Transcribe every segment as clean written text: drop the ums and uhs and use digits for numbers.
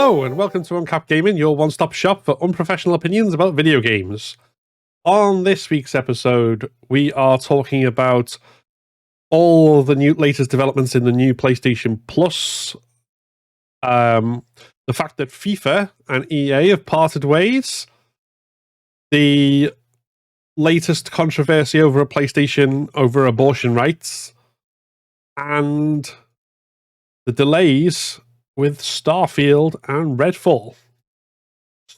Hello and welcome to UnCapt Gaming, your one-stop shop for unprofessional opinions about video games. On this week's episode, we are talking about all the latest developments in the new PlayStation Plus, the fact that FIFA and EA have parted ways, the latest controversy over a PlayStation over abortion rights, and the delays with Starfield and Redfall.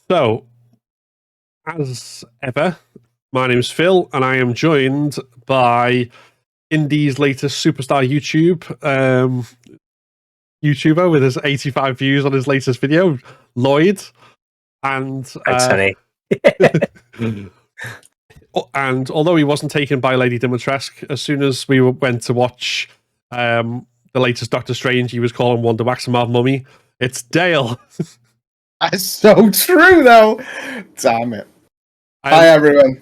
So, as ever, my name is Phil, and I am joined by Indie's latest superstar YouTuber with his 85 views on his latest video, Lloyd. And thanks, honey. And although he wasn't taken by Lady Dimitrescu, as soon as we went to watch the latest Doctor Strange, he was calling Wanda Maximoff mummy. It's Dale. That's so true, though. Damn it. Hi, everyone.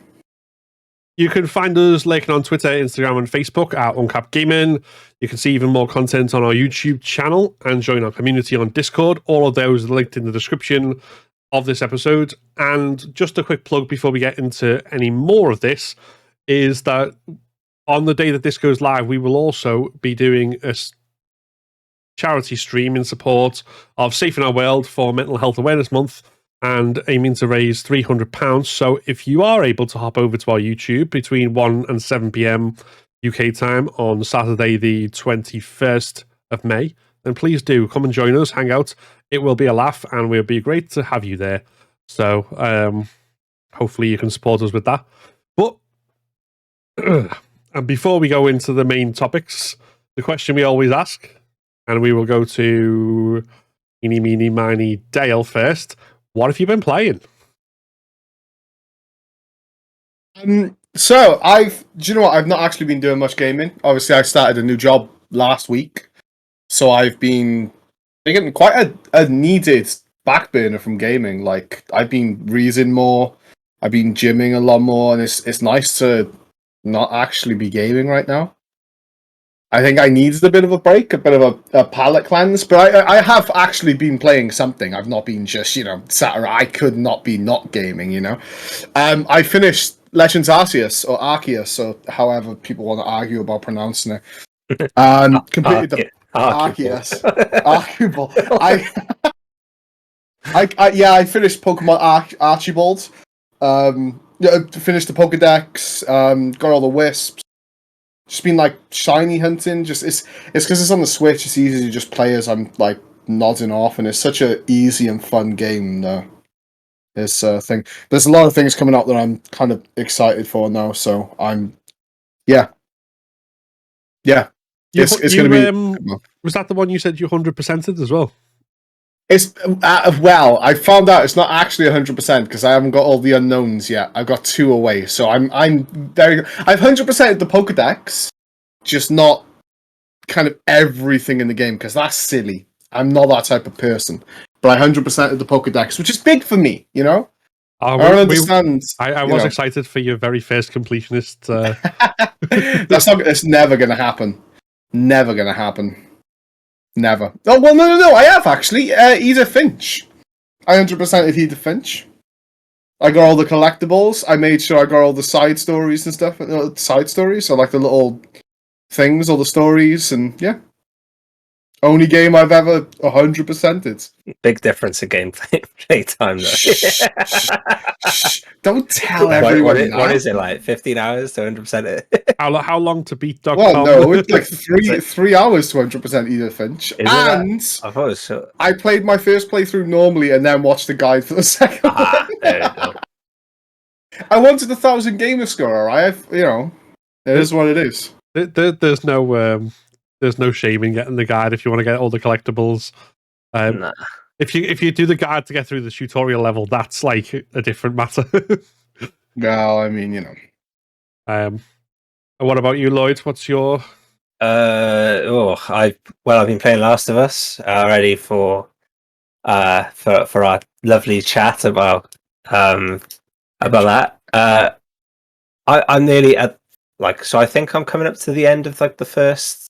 You can find us lurking on Twitter, Instagram, and Facebook at UnCapt Gaming. You can see even more content on our YouTube channel and join our community on Discord. All of those are linked in the description of this episode. And just a quick plug before we get into any more of this is that on the day that this goes live, we will also be doing a charity stream in support of Safe in Our World for Mental Health Awareness Month and aiming to raise £300. So if you are able to hop over to our YouTube between 1 and 7 p.m. UK time on Saturday the 21st of May, then please do come and join us, hang out. It will be a laugh and we'll be great to have you there. So hopefully you can support us with that. But and before we go into the main topics, the question we always ask, and we will go to Eeny, Meeny, Miny, Dale first. What have you been playing? So do you know what? I've not actually been doing much gaming. Obviously, I started a new job last week, so I've been getting quite a needed back burner from gaming. Like, I've been reading more, I've been gymming a lot more, and it's nice to not actually be gaming right now. I think I needed a bit of a break, a bit of a palate cleanse, but I have actually been playing something. I've not been just, sat around. I could not be not gaming, I finished Legends Arceus, or Arceus, or however people want to argue about pronouncing it. Completed the Arceus. Arguable. I finished Pokemon Archibald. Finished the Pokedex, got all the Wisps. Just been like shiny hunting. Just it's because it's on the Switch. It's easy to just play as I'm like nodding off, and it's such a easy and fun game. This thing. There's a lot of things coming out that I'm kind of excited for now. So I'm, yeah. It's going to be. Was that the one you said you 100%ed as well? It's well, I found out it's not actually 100% because I haven't got all the unknowns yet. I've got 2 away, so I'm very. I've 100%ed the Pokedex, just not kind of everything in the game because that's silly. I'm not that type of person, but I 100%ed the Pokedex, which is big for me. I don't understand. I was excited for your very first completionist. It's never going to happen. Never going to happen. Never. Oh, well, no. I have, actually. Edith Finch. I 100%ed Edith Finch. I got all the collectibles. I made sure I got all the side stories and stuff. Side stories? So, like, the little things, all the stories, and, yeah. Only game I've ever 100%ed. Big difference in gameplay time, though. Shh. Don't tell everyone what is it, like 15 hours to 100% it? How long to beat Dog Well, no, it's like three hours to 100% Edith Finch. And I thought it was so... I played my first playthrough normally and then watched the guide for the second one. There you go. I wanted 1,000 gamer score, alright? It is what it is. There's no shame in getting the guide if you want to get all the collectibles. Nah. If you do the guide to get through the tutorial level, that's like a different matter. No, I mean, What about you, Lloyd? What's your? I've been playing Last of Us already for our lovely chat about that. I'm nearly at so I think I'm coming up to the end of the first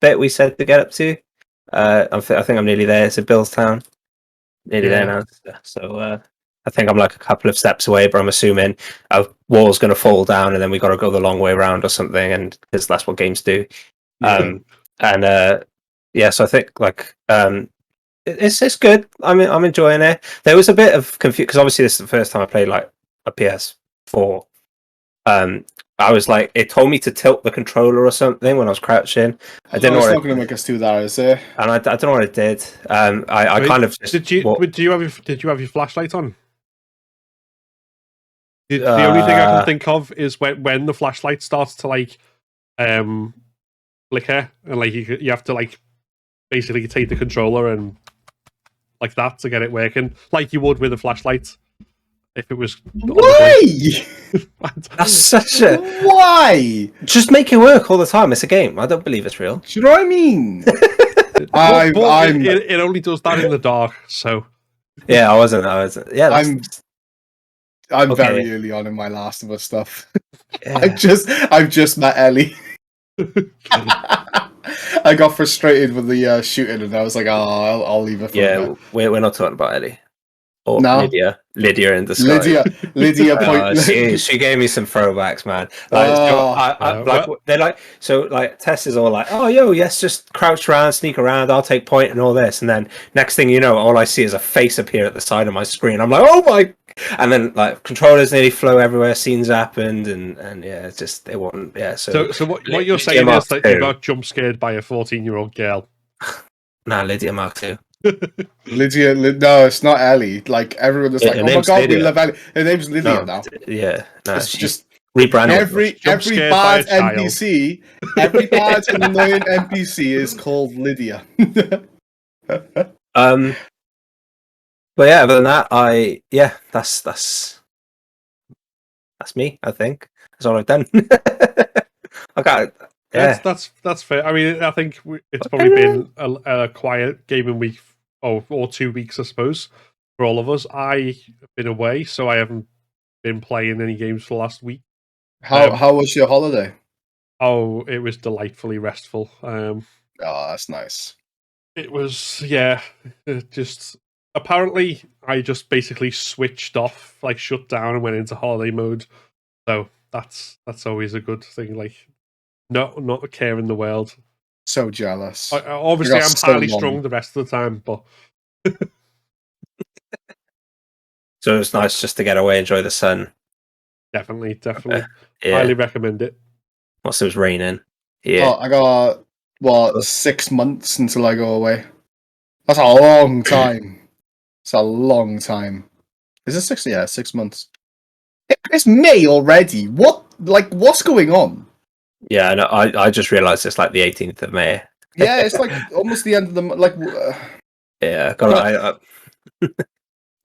bit we said to get up to. I think I'm nearly there. It's a Billstown. nearly there now. So I think I'm like a couple of steps away, but I'm assuming a wall's going to fall down, and then we got to go the long way around or something, and because that's what games do. Yeah. So I think like it's good. I'm enjoying it. There was a bit of confusion because obviously this is the first time I played like a PS4. I was like, it told me to tilt the controller or something when I was crouching. I didn't know. It's what not going to make us do that, is it? And I don't know what it did. I Wait, kind of just, did you have your flashlight on? The only thing I can think of is when the flashlight starts to like flicker, and like you have to like basically take the controller and like that to get it working, like you would with a flashlight if it was. Why? That's such a why? Just make it work all the time. It's a game. I don't believe it's real. Do you know what I mean? It only does that in the dark. So yeah, I wasn't. Yeah, I'm okay. very early on in my Last of Us stuff. Yeah. I've just met Ellie. I got frustrated with the shooting, and I was like, "Oh, I'll leave it for a bit." We're not talking about Ellie. Or No. Lydia in disguise. Lydia. She gave me some throwbacks, man. Like, Tess is all like, "Oh, yes, just crouch around, sneak around. I'll take point and all this." And then next thing you know, all I see is a face appear at the side of my screen. I'm like, "Oh my!" And then like controllers nearly flow everywhere. Scenes happened, and yeah, it's just it wasn't. Yeah. So what you're saying is that you got jump scared by a 14-year-old girl. Nah, Lydia Mark II. Lydia, no, it's not Ellie. Like everyone is like, "Oh my god, we love Ellie." Her name's Lydia now. Yeah, no, it's just rebranded. Every bad NPC, every bad and annoying NPC is called Lydia. But yeah, other than that, that's me. I think that's all I've done. I got. Yeah. That's fair. I mean, I think it's probably been a quiet gaming week, or 2 weeks, I suppose, for all of us. I have been away, so I haven't been playing any games for the last week. How was your holiday? Oh, it was delightfully restful. Oh, that's nice. It was, yeah. Just apparently, I just basically switched off, like shut down, and went into holiday mode. So that's always a good thing. Like, not a care in the world. So jealous. Obviously, I'm highly strung the rest of the time, but so it's nice just to get away, enjoy the sun. Definitely. Highly recommend it. Plus, it was raining. Yeah. I got 6 months until I go away. That's a long time. It's a long time. Is it 6? Yeah, 6 months. It's May already. What's going on? Yeah, no, I just realised it's like the 18th of May. Yeah, it's like almost the end of the month. Yeah,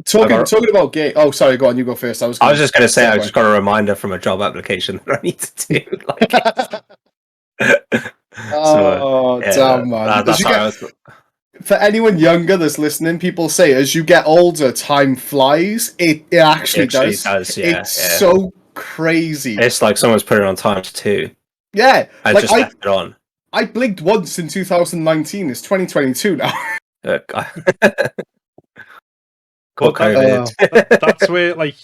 talking about game. Oh, sorry, go on. You go first. I was just going to say I just got a reminder from a job application that I need to do. Damn, man! For anyone younger that's listening, people say as you get older, time flies. It actually does. It's so crazy. It's like someone's put it on times 2. Yeah, I just left it on. I blinked once in 2019. It's 2022 now. That's where, like,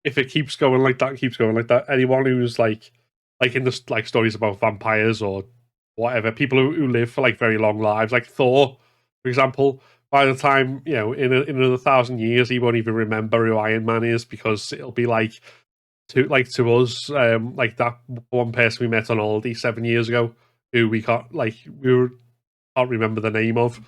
if it keeps going like that, anyone who's like in the like stories about vampires or whatever, people who live for like very long lives, like Thor, for example, by the time, in 1,000 years, he won't even remember who Iron Man is, because it'll be like to us, like that one person we met on holiday 7 years ago, who we can't remember the name of.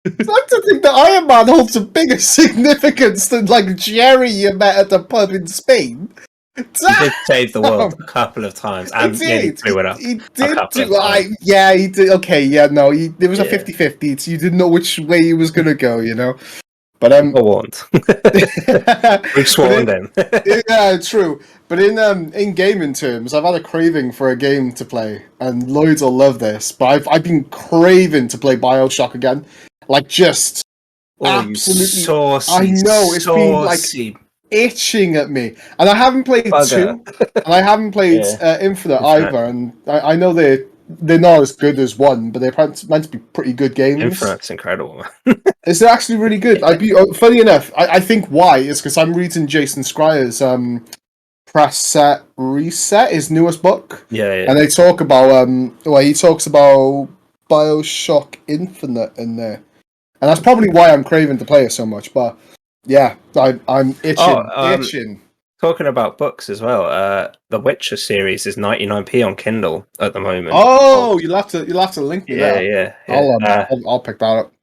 It's like to think that Iron Man holds a bigger significance than like Jerry you met at the pub in Spain. He did save the world a couple of times, and he blew it up. He did. He did. Okay, yeah, no, there was a 50-50. So you didn't know which way he was gonna go, But warned. We've sworn them. Yeah, true. But in gaming terms, I've had a craving for a game to play, and Lloyd will love this. But I've been craving to play BioShock again, like just absolutely. Saucy, I know it's been like itching at me, and I haven't played 2, and I haven't played Infinite either. And I know they're they're not as good as 1, but they're meant to be pretty good games. Infinite's incredible. It's actually really good. Funny enough, I think why is because I'm reading Jason Schreier's Press Set Reset, his newest book. Yeah. And they talk about he talks about BioShock Infinite in there. And that's probably why I'm craving to play it so much. But yeah, I'm itching. Talking about books as well, the Witcher series is 99p on Kindle at the moment. Oh, you'll have to link me there. Yeah. I'll pick that up.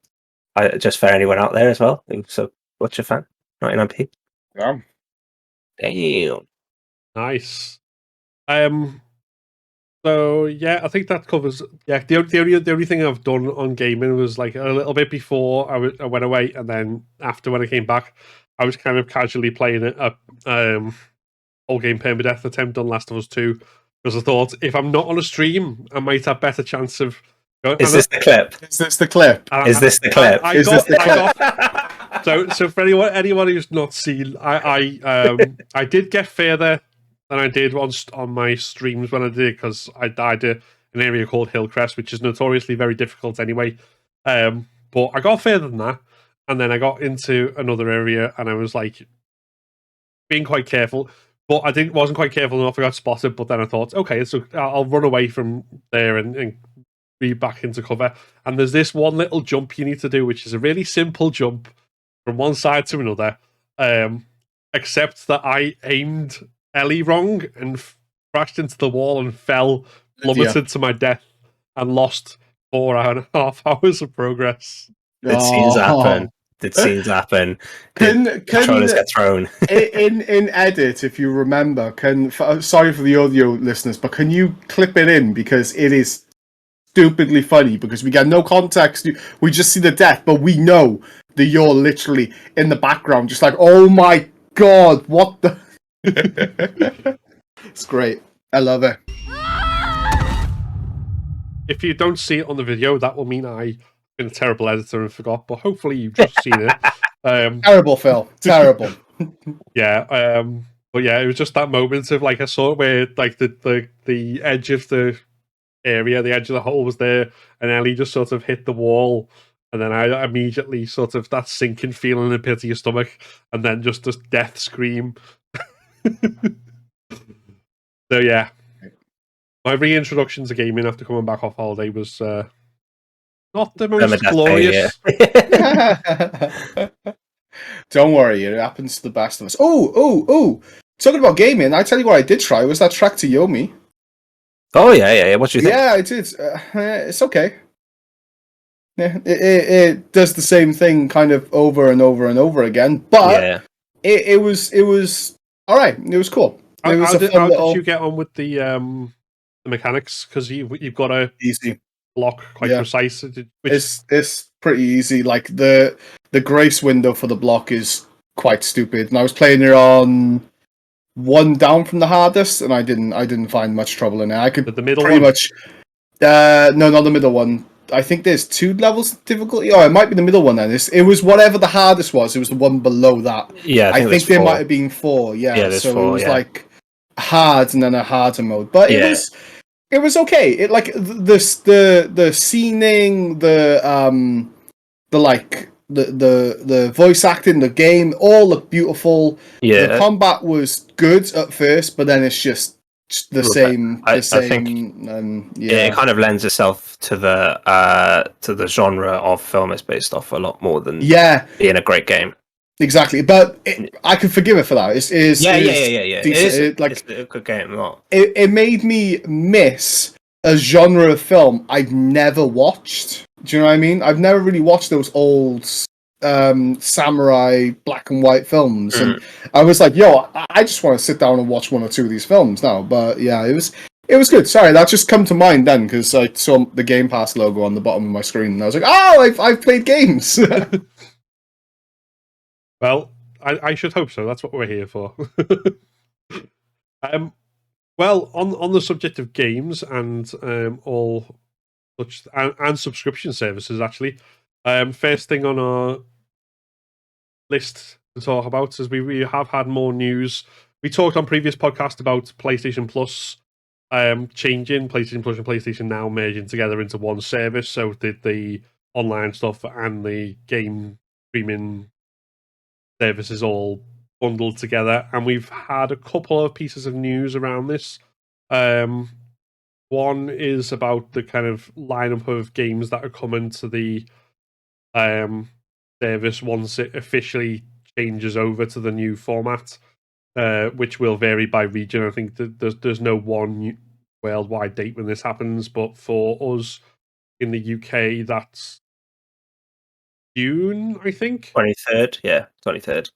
Just for anyone out there as well who's a Witcher fan, 99p. Yeah. Damn. Nice. So yeah, I think that covers. Yeah, the only thing I've done on gaming was like a little bit before I went away, and then after when I came back, I was kind of casually playing a whole game permadeath attempt on Last of Us 2 because I thought if I'm not on a stream, I might have better chance of. Is this the clip? Is this the clip? Is this the clip? So for anyone who's not seen, I did get further than I did on my streams when I did because I died an area called Hillcrest, which is notoriously very difficult anyway. But I got further than that, and then I got into another area, and I was like being quite careful. But I wasn't quite careful enough. I got spotted, but then I thought, okay, so I'll run away from there and be back into cover. And there's this one little jump you need to do, which is a really simple jump from one side to another. Except that I aimed Ellie wrong and crashed into the wall and fell, plummeted to my death, and lost 4.5 hours of progress. Did scenes happen? Controllers get thrown. in edit, if you remember, sorry for the audio listeners, but can you clip it in because it is stupidly funny because we get no context. We just see the death, but we know that you're literally in the background, just like, oh my god, what the. It's great. I love it. If you don't see it on the video, that will mean I've been a terrible editor and forgot, but hopefully you've just seen it. Terrible, Phil. Terrible. Yeah. But yeah, it was just that moment of like I saw where like the edge of the area, the edge of the hole was there, and Ellie just sort of hit the wall, and then I immediately sort of that sinking feeling in the pit of your stomach, and then just this death scream. So yeah, my reintroduction to gaming after coming back off holiday was not the most glorious. Don't worry, it happens to the best of us. Oh! Talking about gaming, I tell you what I did try was that Track to Yomi. Oh yeah. What do you think? Yeah, I did. It's okay. Yeah, it does the same thing kind of over and over and over again, but it was all right. It was cool. How did you get on with the mechanics? Because you've got a easy block quite precise. It's pretty easy. Like the grace window for the block is quite stupid, and I was playing it on one down from the hardest, and I didn't find much trouble in it. I could the middle pretty one? much. No, not the middle one. I think there's 2 levels of difficulty. Oh, it might be the middle one then. It was whatever the hardest was. It was the one below that. Yeah, I think there might have been 4. Yeah, so 4, it was like hard and then a harder mode, but it was okay. It like the scening, the voice acting, the game all looked beautiful. Yeah, the combat was good at first, but then it's just the same. I think, it kind of lends itself to the genre of film it's based off a lot more than being a great game. Exactly, but I can forgive it for that. It's a good game. Not. It made me miss a genre of film I've never watched. Do you know what I mean? I've never really watched those old samurai black and white films, and I was like, "Yo, I just want to sit down and watch 1 or 2 of these films now." But yeah, it was good. Sorry, that just come to mind then because I saw the Game Pass logo on the bottom of my screen, and I was like, "Oh, I've played games." Well, I should hope so. That's what we're here for. Well, on the subject of games and all such and subscription services, actually, first thing on our list to talk about is we have had more news. We talked on previous podcast about PlayStation Plus changing PlayStation Plus and PlayStation Now merging together into one service. So the online stuff and the game streaming services all bundled together. And we've had a couple of pieces of news around this. One is about the kind of lineup of games that are coming to the service once it officially changes over to the new format, which will vary by region. I think that there's no one worldwide date when this happens, but for us in the UK, that's June, I think. 23rd, yeah, 23rd.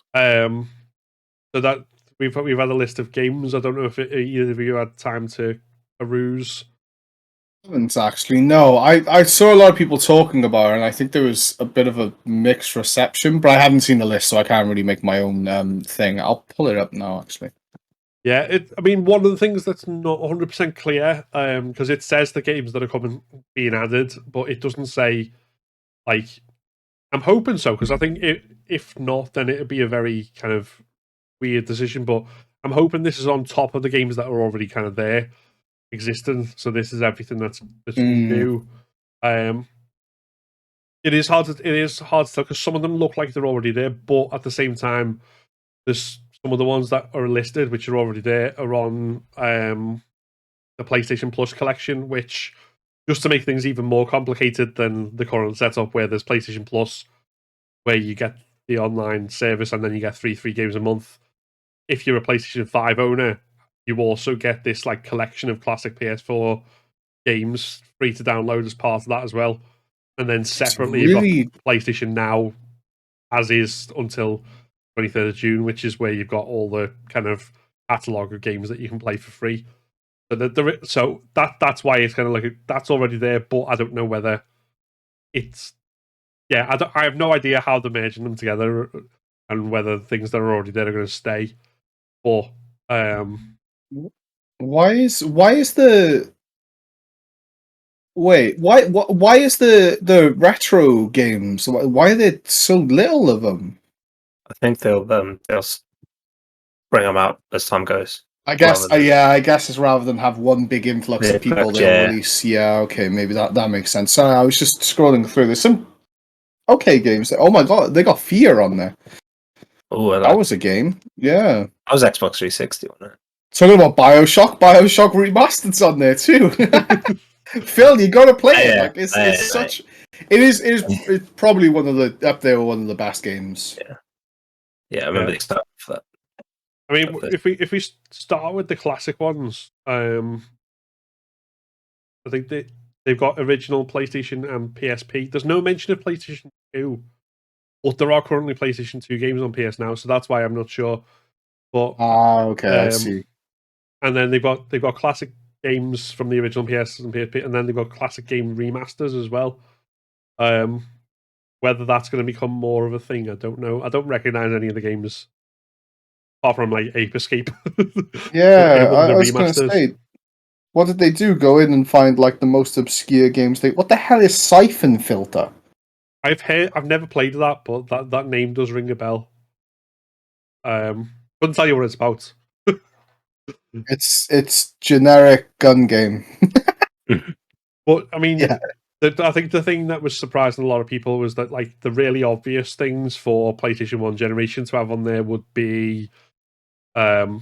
So that we've had a list of games. I don't know if either of you had time to peruse. I haven't actually. No, I saw a lot of people talking about it, and I think there was a bit of a mixed reception. But I haven't seen the list, so I can't really make my own thing. I'll pull it up now, actually. Yeah, I mean, one of the things that's not 100% clear, because it says the games that are coming being added, but it doesn't say, like, I'm hoping so, because I think if not, then it'd be a very kind of weird decision. But I'm hoping this is on top of the games that are already kind of there, existing. So this is everything that's new. It is hard to tell because some of them look like they're already there, but at the same time, there's some of the ones that are listed which are already there are on the PlayStation Plus collection, which, just to make things even more complicated than the current setup, where there's PlayStation Plus, where you get the online service and then you get free games a month. If you're a PlayStation 5 owner, you also get this like collection of classic PS4 games free to download as part of that as well. And then separately, you've got PlayStation Now as is until 23rd of June, which is where you've got all the kind of catalogue of games that you can play for free. So that's why it's kind of like that's already there, but I don't know whether it's I have no idea how they're merging them together and whether things that are already there are going to stay. But why is the why is the retro games, why are there so little of them? I think they'll bring them out as time goes. I guess I guess it's rather than have one big influx of people they'll release. Yeah, okay, maybe that makes sense. Sorry, I was just scrolling through. There's some okay games. Oh my god, they got Fear on there. Oh, that was a game. Yeah, that was Xbox 360 on it. Talking about Bioshock Remastered's on there too. Phil, you gotta play it. Like it's such. It is probably one of the up there with one of the best games. Yeah, I remember the start for that. I mean, if we start with the classic ones, I think they've got original PlayStation and PSP. There's no mention of PlayStation 2, but there are currently PlayStation 2 games on PS Now, so that's why I'm not sure. But okay, I see. And then they've got classic games from the original PS and PSP, and then they've got classic game remasters as well. Whether that's going to become more of a thing, I don't know. I don't recognize any of the games apart from like Ape Escape. Yeah, I was going to say, what did they do? Go in and find like the most obscure games? What the hell is Siphon Filter? I've never played that, but that name does ring a bell. Couldn't tell you what it's about. It's generic gun game. But I mean, I think the thing that was surprising a lot of people was that like the really obvious things for PlayStation 1 generation to have on there would be older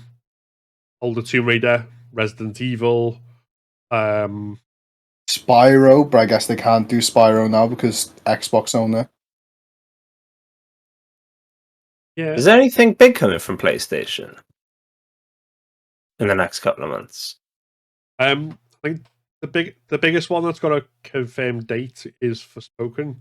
Tomb Raider, Resident Evil, Spyro, but I guess they can't do Spyro now because Xbox own it. Yeah. Is there anything big coming from PlayStation in the next couple of months? I think the biggest one that's got a confirmed date is Forspoken.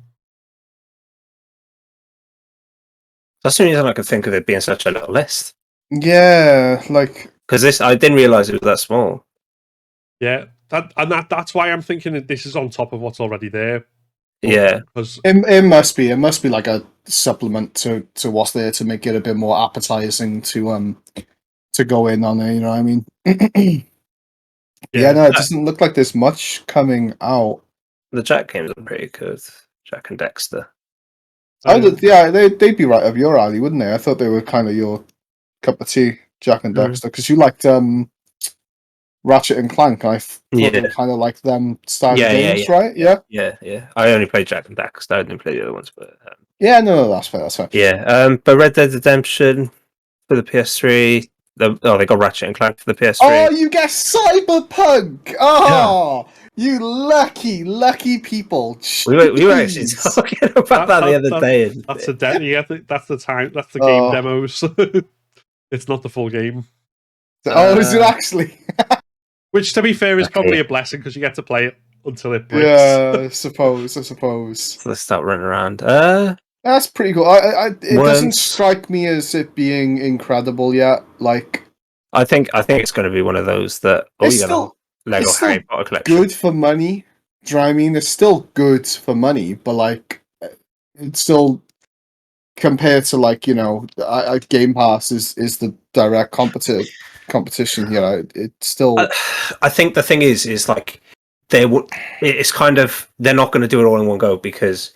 That's the reason I could think of it being such a little list. Yeah, like because I didn't realize it was that small. Yeah, that's why I'm thinking that this is on top of what's already there. Yeah, because it must be like a supplement to what's there to make it a bit more appetizing to go in on it. You know what I mean? No, it doesn't look like there's much coming out. The Jack games are pretty good. Jack and Dexter. They'd be right up your alley, wouldn't they? I thought they were kind of your cup of tea, Jack and Dexter, because you liked Ratchet and Clank. I thought Yeah. they were kind of like them style Yeah, of yeah, games, yeah. right? Yeah. Yeah. I only played Jack and Dax. I didn't play the other ones, but Yeah, no, that's fair. That's fair. yeah. But Red Dead Redemption for the PS3. They got Ratchet and Clank for the PS3. Oh, you get Cyberpunk! Oh, you lucky people. We were actually Jeez. talking about that the other day. That's the that's the time. That's the game Oh. demos. It's not the full game. Oh, is it actually? Which, to be fair, is Okay. probably a blessing because you get to play it until it breaks. Yeah, I suppose. So let's start running around. That's pretty cool. It doesn't strike me as it being incredible yet. Like, I think it's going to be one of those that it's you still, got a Lego it's still Harry Potter collection. good for money. Do you know what I mean? It's still good for money, but like, it's still compared to like Game Pass is the direct competition. You know, it's still. I think the thing is like it's kind of they're not going to do it all in one go, because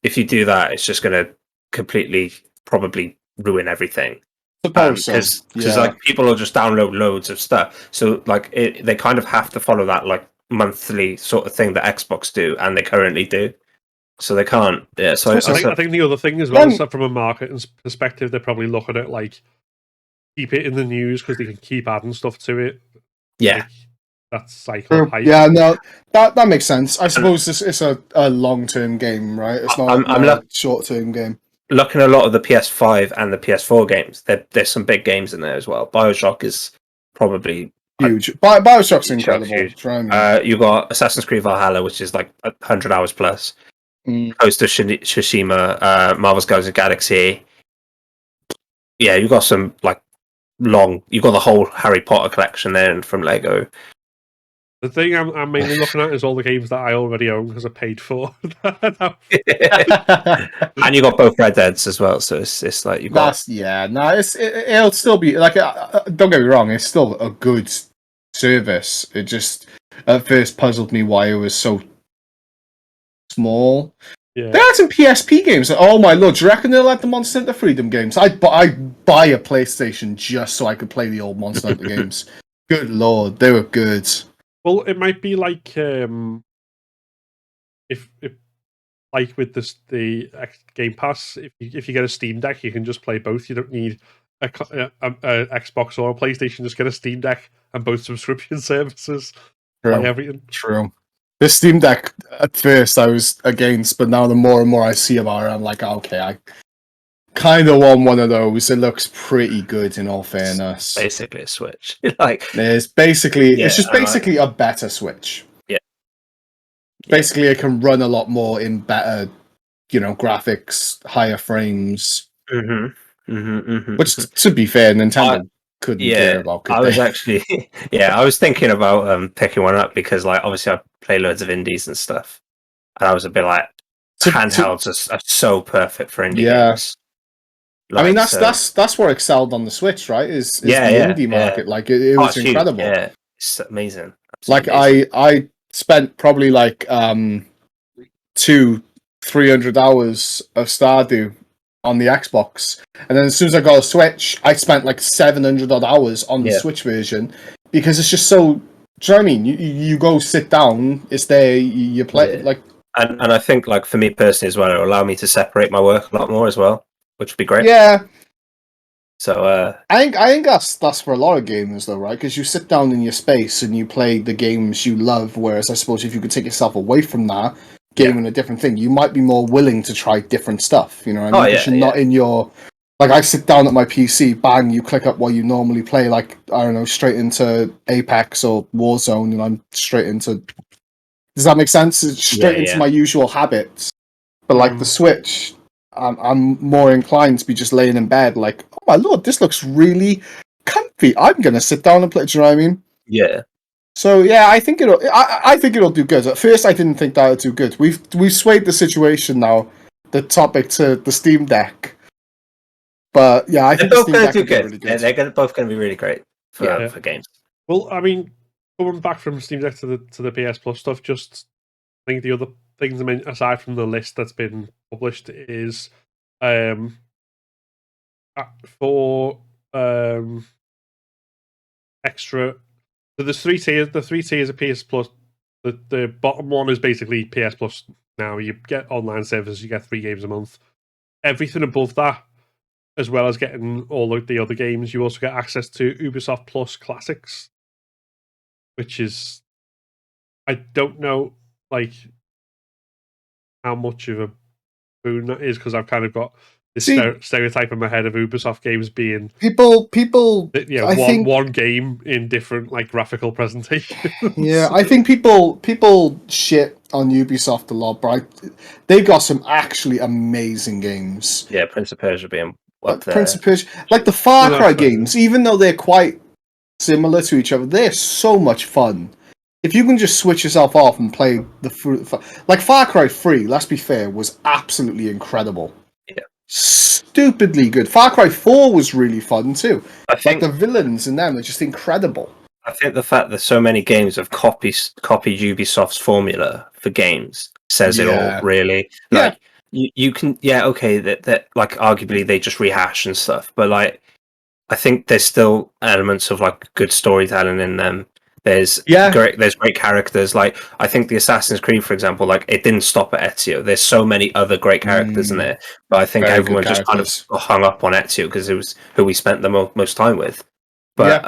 if you do that, it's just going to completely probably ruin everything. Suppose Because yeah. like people will just download loads of stuff, so like they kind of have to follow that like monthly sort of thing that Xbox do, and they currently do. So they can't. Yeah. So I think the other thing as well is that from a marketing perspective, they're probably looking at like keep it in the news because they can keep adding stuff to it. Yeah. Like, that's cycle hype. Yeah, no, that makes sense. I suppose it's a long-term game, right? It's not a short-term game. Looking at a lot of the PS5 and the PS4 games, there's some big games in there as well. BioShock is probably huge. BioShock's incredible. Huge. You got Assassin's Creed Valhalla, which is like 100 hours plus. Ghost of Tsushima, Marvel's Guardians of the Galaxy. Yeah, you got some like long. You got the whole Harry Potter collection there from Lego. The thing I'm mainly looking at is all the games that I already own because I paid for. And you got both Red Deads as well, so it's like you got. It'll still be like. Don't get me wrong, it's still a good service. It just at first puzzled me why it was so small. Yeah. There are some PSP games. Oh my lord, do you reckon they'll let the Monster Hunter Freedom games? I'd buy a PlayStation just so I could play the old Monster Hunter games. Good lord, they were good. Well, it might be like if like with the Game Pass, if you get a Steam Deck, you can just play both. You don't need a Xbox or a PlayStation. Just get a Steam Deck and both subscription services. Play everything. True. The Steam Deck, at first, I was against, but now the more and more I see about it, I'm like, okay, I kind of want one of those. It looks pretty good, in all fairness. It's basically a Switch. Like it's just basically a better Switch. Yeah. Basically, it can run a lot more in better, graphics, higher frames. Which, to be fair, Nintendo couldn't care about. I was actually, I was thinking about picking one up because, like, obviously I play loads of indies and stuff, and I was a bit like, handhelds are so perfect for indie games. Like, I mean, that's where excelled on the Switch, right? Is the indie market. Like, it was incredible. Yeah, it's amazing. Like, I spent probably like 200-300 hours of Stardew on the Xbox, and then as soon as I got a Switch, I spent like 700 odd hours on the Switch version because it's just so. Do you know what I mean? You go sit down, it's there, you play like. And I think, like, for me personally as well, it'll allow me to separate my work a lot more as well, which would be great. Yeah. So I think that's for a lot of gamers though, right? Because you sit down in your space and you play the games you love. Whereas I suppose if you could take yourself away from that, gaming a different thing, you might be more willing to try different stuff. You know what I mean? Because you're not in your. Like, I sit down at my PC, bang, you click up what you normally play, like, I don't know, straight into Apex or Warzone, and I'm straight into. Does that make sense? It's straight into my usual habits. But like the Switch, I'm more inclined to be just laying in bed, like, oh my lord, this looks really comfy. I'm gonna sit down and play. Do you know what I mean? Yeah. So yeah, I think it'll do good. At first, I didn't think that would do good. We've swayed the situation now, the topic to the Steam Deck. But yeah, I think both the Steam Deck do will good. be really good. They're both going to be really great for games. Well, I mean, going back from Steam Deck to the PS Plus stuff, just I think the other things I mean, aside from the list that's been published, is for extra So there's three tiers. The three tiers of PS Plus. The bottom one is basically PS Plus. Now you get online services. You get 3 games a month. Everything above that, as well as getting all of the other games, you also get access to Ubisoft Plus Classics, which is, I don't know, like, how much of a boon that is, because I've kind of got this stereotype in my head of Ubisoft games being people. I think one game in different like graphical presentations. Yeah, I think people shit on Ubisoft a lot, but they've got some actually amazing games. Yeah, Prince of Persia being up there. Prince of Persia, like the Far Cry games, even though they're quite similar to each other, they're so much fun. If you can just switch yourself off and play like Far Cry 3, let's be fair, was absolutely incredible. Yeah. Stupidly good. Far Cry 4 was really fun too. I think the villains in them are just incredible. I think the fact that so many games have copied Ubisoft's formula for games says it all, really. Like, you can, okay, that like arguably they just rehash and stuff, but like I think there's still elements of like good storytelling in them. There's great characters. Like I think the Assassin's Creed, for example, like it didn't stop at Ezio. There's so many other great characters in there, but I think everyone just kind of hung up on Ezio because it was who we spent the most time with. But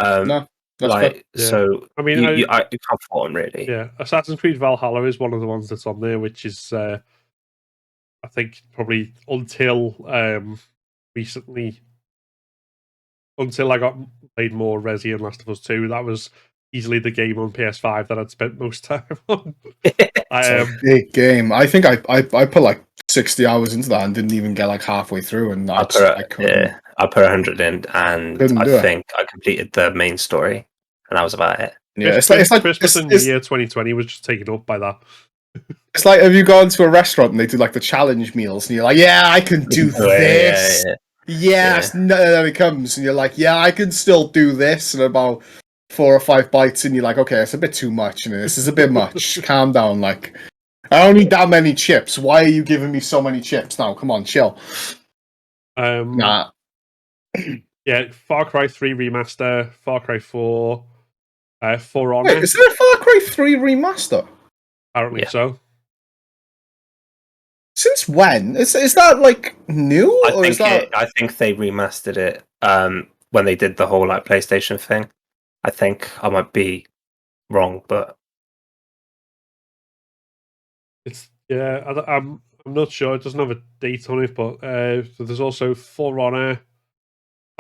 so I mean, you can't fault them, really. Yeah, Assassin's Creed Valhalla is one of the ones that's on there, which is I think probably until recently, until I got played more Resi and Last of Us 2, that was easily the game on PS5 that I'd spent most time on. It's a big game. I think I put like 60 hours into that and didn't even get like halfway through, and I put 100 in, and I think I completed the main story, and that was about it. Yeah, it's like Christmas and New Year 2020 was just taken up by that. It's like, have you gone to a restaurant and they do like the challenge meals, and you're like, yeah, I can do this. Yes, then it comes, and you're like, yeah, I can still do this, and about 4 or 5 bites, and you're like, okay, it's a bit too much, and this is a bit much. Calm down, like, I don't need that many chips. Why are you giving me so many chips now? Come on, chill. Nah. Yeah, Far Cry 3 remaster, Far Cry 4, For Honor. Wait, is there a Far Cry 3 remaster? Apparently so. Since when? Is that like new? I think they remastered it when they did the whole like PlayStation thing. I think I might be wrong, but it's I'm not sure. It doesn't have a date on it, but so there's also For Honor,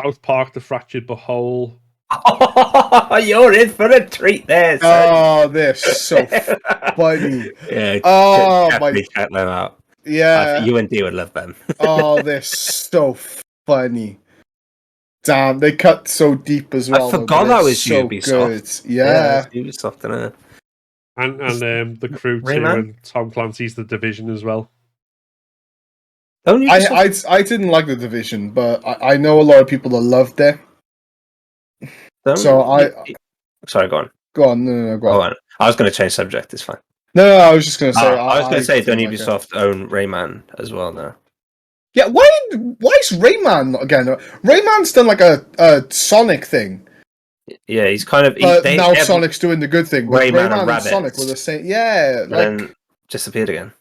South Park: The Fractured But Whole. Oh, you're in for a treat there, son. Oh, they're so funny. Yeah, check them out. Yeah, you and D would love them. Oh, they're so funny. Damn, they cut so deep as well. I forgot that was so Ubisoft. Good. Yeah, Ubisoft, innit? And The Crew 2 and Tom Clancy's The Division as well. I didn't like The Division, but I know a lot of people that loved it. Sorry, go on. Go on, no, go on. I was going to change subject. It's fine. No, I was just going to say. I was going to say, don't Ubisoft own Rayman as well now? Yeah, why is Rayman again? Rayman's done like a Sonic thing. Yeah, he's kind of. Now Sonic's doing the good thing. Rayman and Sonic were the same. Yeah, then disappeared again.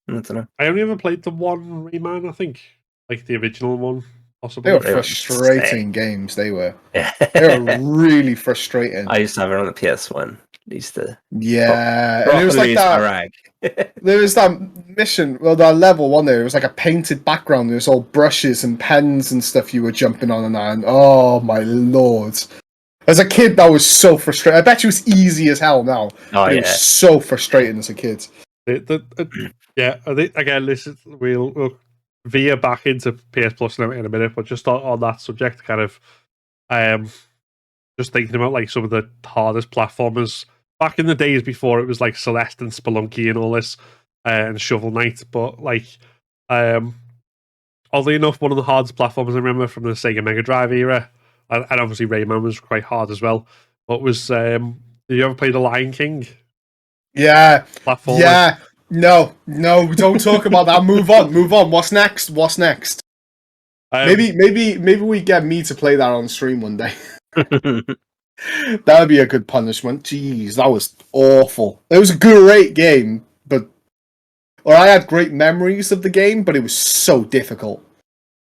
I don't know. I only ever played the one Rayman, I think, like the original one. Possibly. They were frustrating games. They were. They were really frustrating. I used to have it on the PS1. Used to. Yeah, and it was like that. There was that mission, that level one there. It was like a painted background. There was all brushes and pens and stuff you were jumping on, and oh my lord! As a kid, that was so frustrating. I bet you it was easy as hell now. It was so frustrating as a kid. I think again, we'll veer back into PS Plus now in a minute, but just on that subject, kind of, just thinking about like some of the hardest platformers back in the days before it was like Celeste and Spelunky and all this, and Shovel Knight. But like, oddly enough, one of the hardest platformers I remember from the Sega Mega Drive era, and obviously Rayman was quite hard as well. But was did you ever play The Lion King? Yeah, platformer? Yeah. No, don't talk about that. Move on. What's next? Maybe we get me to play that on stream one day. That would be a good punishment. Jeez, that was awful. It was a great game, or I had great memories of the game, but it was so difficult.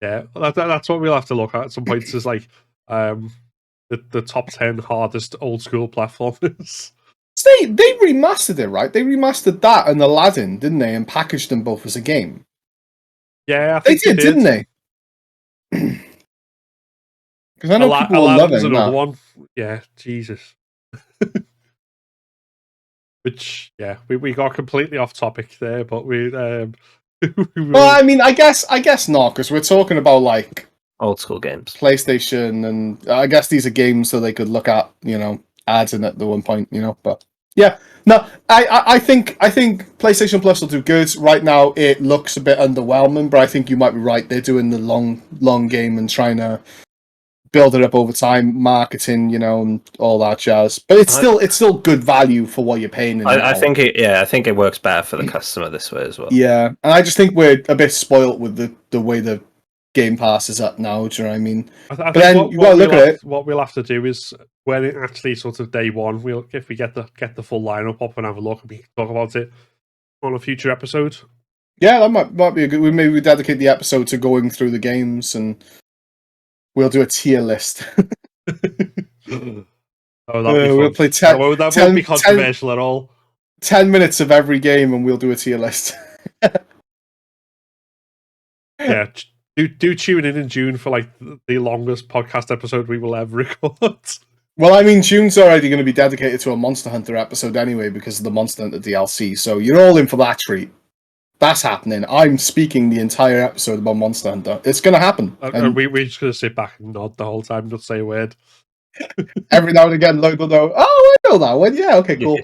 Yeah, that's what we'll have to look at some points. Is like the top 10 hardest old school platformers. So they remastered it, right? They remastered that and Aladdin, didn't they? And packaged them both as a game. Yeah, I They think did, didn't they? Because I know people were Aladdin's loving another that. one. Yeah, Jesus. Which, yeah, we got completely off topic there, but we Well, I mean, I guess not, because we're talking about like Old school games. PlayStation, and I guess these are games so they could look at, ads in at the one point, But yeah, no, I think PlayStation Plus will do good. Right now, it looks a bit underwhelming, but I think you might be right. They're doing the long game and trying to build it up over time, marketing, and all that jazz. But it's still good value for what you're paying. I think it works better for the customer this way as well. Yeah, and I just think we're a bit spoilt with the way the Game Pass is up now. Do you know what I mean? I But then you gotta look at it. What we'll have to do is when it actually sort of day one, if we get the full lineup up and have a look, and we can talk about it on a future episode. Yeah, that might be a good. We dedicate the episode to going through the games, and we'll do a tier list. Oh, that'd be we'll fun. play 10, that won't be controversial at all. 10 minutes of every game, and we'll do a tier list. Yeah, do tune in June for like the longest podcast episode we will ever record. Well, I mean, June's already going to be dedicated to a Monster Hunter episode anyway because of the Monster Hunter DLC. So you're all in for that treat. That's happening. I'm speaking the entire episode about Monster Hunter. It's going to happen. And we're just going to sit back and nod the whole time, not say a word. Every now and again, Lloyd will go, "Oh, I know that one. Yeah, okay, cool."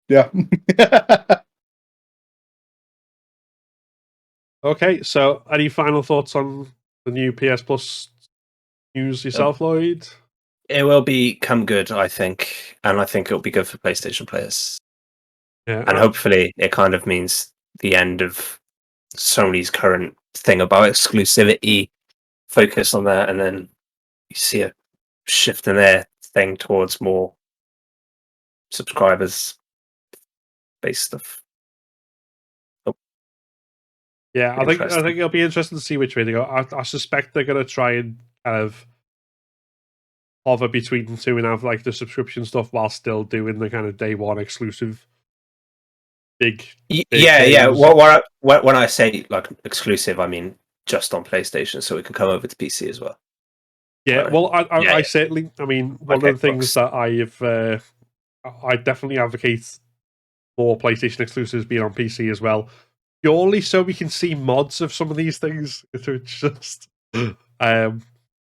Yeah. Okay, so any final thoughts on the new PS Plus news yourself, Lloyd? It will become good, I think, and I think it'll be good for PlayStation players. Yeah, and hopefully it kind of means the end of Sony's current thing about exclusivity, focus on that, and then you see a shift in their thing towards more subscribers based stuff. Yeah, I think it'll be interesting to see which way they go. I suspect they're going to try and kind of hover between the two and have like the subscription stuff while still doing the kind of day one exclusive big yeah. games. When I say like exclusive, I mean just on PlayStation, so it can come over to PC as well. Yeah, well, I certainly. I mean, one of the things that I definitely advocate for PlayStation exclusives being on PC as well, purely so we can see mods of some of these things. It's just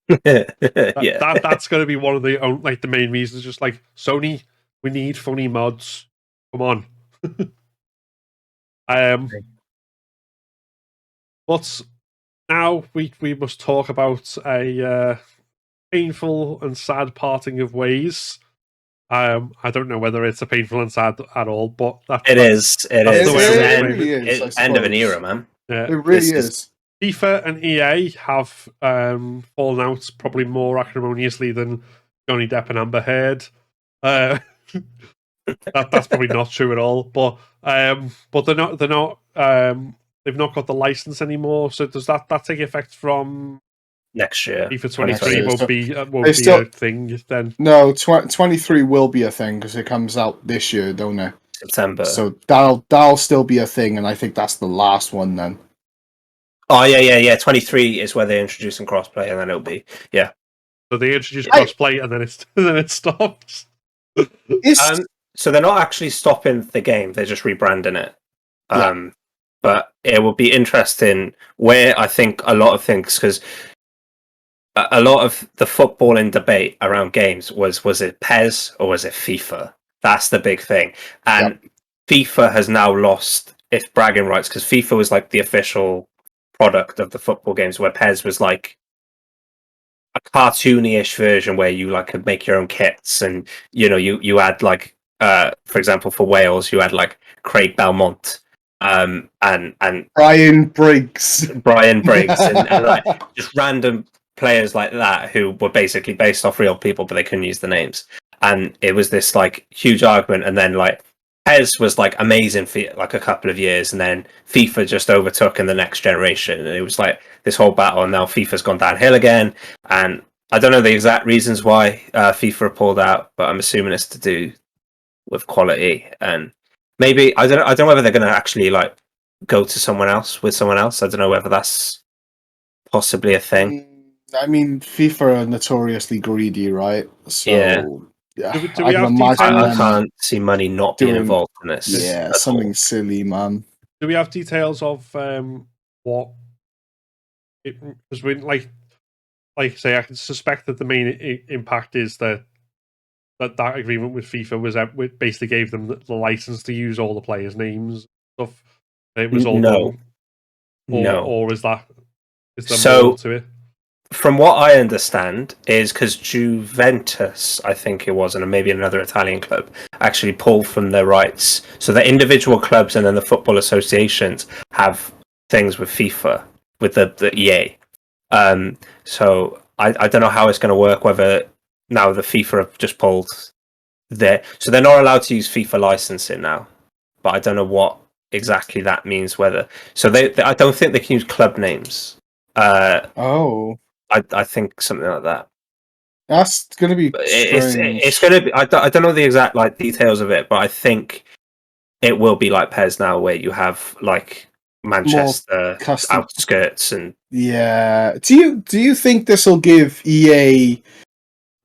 that's going to be one of the main reasons. Just like Sony, we need funny mods. Come on. But now we must talk about a painful and sad parting of ways. I don't know whether it's a painful and sad at all, but it is. It really is. End of an era, man. Yeah, it really is. FIFA and EA have fallen out probably more acrimoniously than Johnny Depp and Amber Heard. That's probably not true at all, but they're not they've not got the license anymore. So does that take effect from next year? FIFA 23 won't be a thing then. No, 23 will be a thing because it comes out this year, don't it? September. So that'll still be a thing, and I think that's the last one then. Oh yeah. 23 is where they're introducing crossplay, and then it'll be So they introduce crossplay, and then it stops. So they're not actually stopping the game; they're just rebranding it. But it will be interesting where I think a lot of things, because a lot of the footballing debate around games was it PES or was it FIFA? That's the big thing, and FIFA has now lost its bragging rights because FIFA was like the official product of the football games, where PES was like a cartoony-ish version where you like could make your own kits, and you had like for example for Wales you had like Craig Belmont and Brian Briggs and like just random players like that who were basically based off real people, but they couldn't use the names. and it was this like huge argument, and then like PES was like amazing for like a couple of years, and then FIFA just overtook in the next generation, and it was like this whole battle. And now FIFA's gone downhill again, and I don't know the exact reasons why FIFA pulled out, but I'm assuming it's to do with quality, and maybe I don't know whether they're going to actually like go to someone else with someone else. I don't know whether that's possibly a thing. I mean, FIFA are notoriously greedy, right? So Yeah. Do I we can have imagine details? I them can't see money not being doing- involved in this. Yeah, at something all. silly, man. Do we have details of what? Because we like say, I can suspect that the main impact is that agreement with FIFA was basically gave them the license to use all the players' names and stuff. It was all No. done. No. Or is there So- more to it? From what I understand, is because Juventus, I think it was, and maybe another Italian club, actually pulled from their rights. So the individual clubs and then the football associations have things with FIFA, with the EA. So I don't know how it's going to work, whether now the FIFA have just pulled their... So they're not allowed to use FIFA licensing now, but I don't know what exactly that means, whether... So they I don't think they can use club names. I think something like that. That's gonna be It's strange. going to be. I don't know the exact like details of it, but I think it will be like PES now, where you have like Manchester custom- outskirts and Yeah. Do you think this will give EA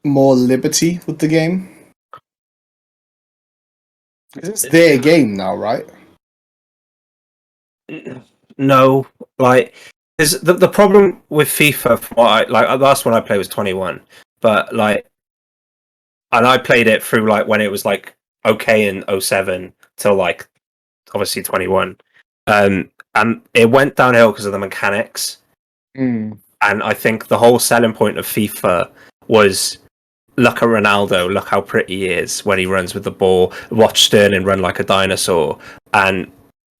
more liberty with the game? 'Cause it's their game now, right? no, like there's the problem with FIFA. From what I like, the last one I played was 21, but like, and I played it through like when it was like okay in 07 till like obviously 21. And it went downhill because of the mechanics. Mm. And I think the whole selling point of FIFA was look at Ronaldo, look how pretty he is when he runs with the ball, watch Sterling run like a dinosaur, and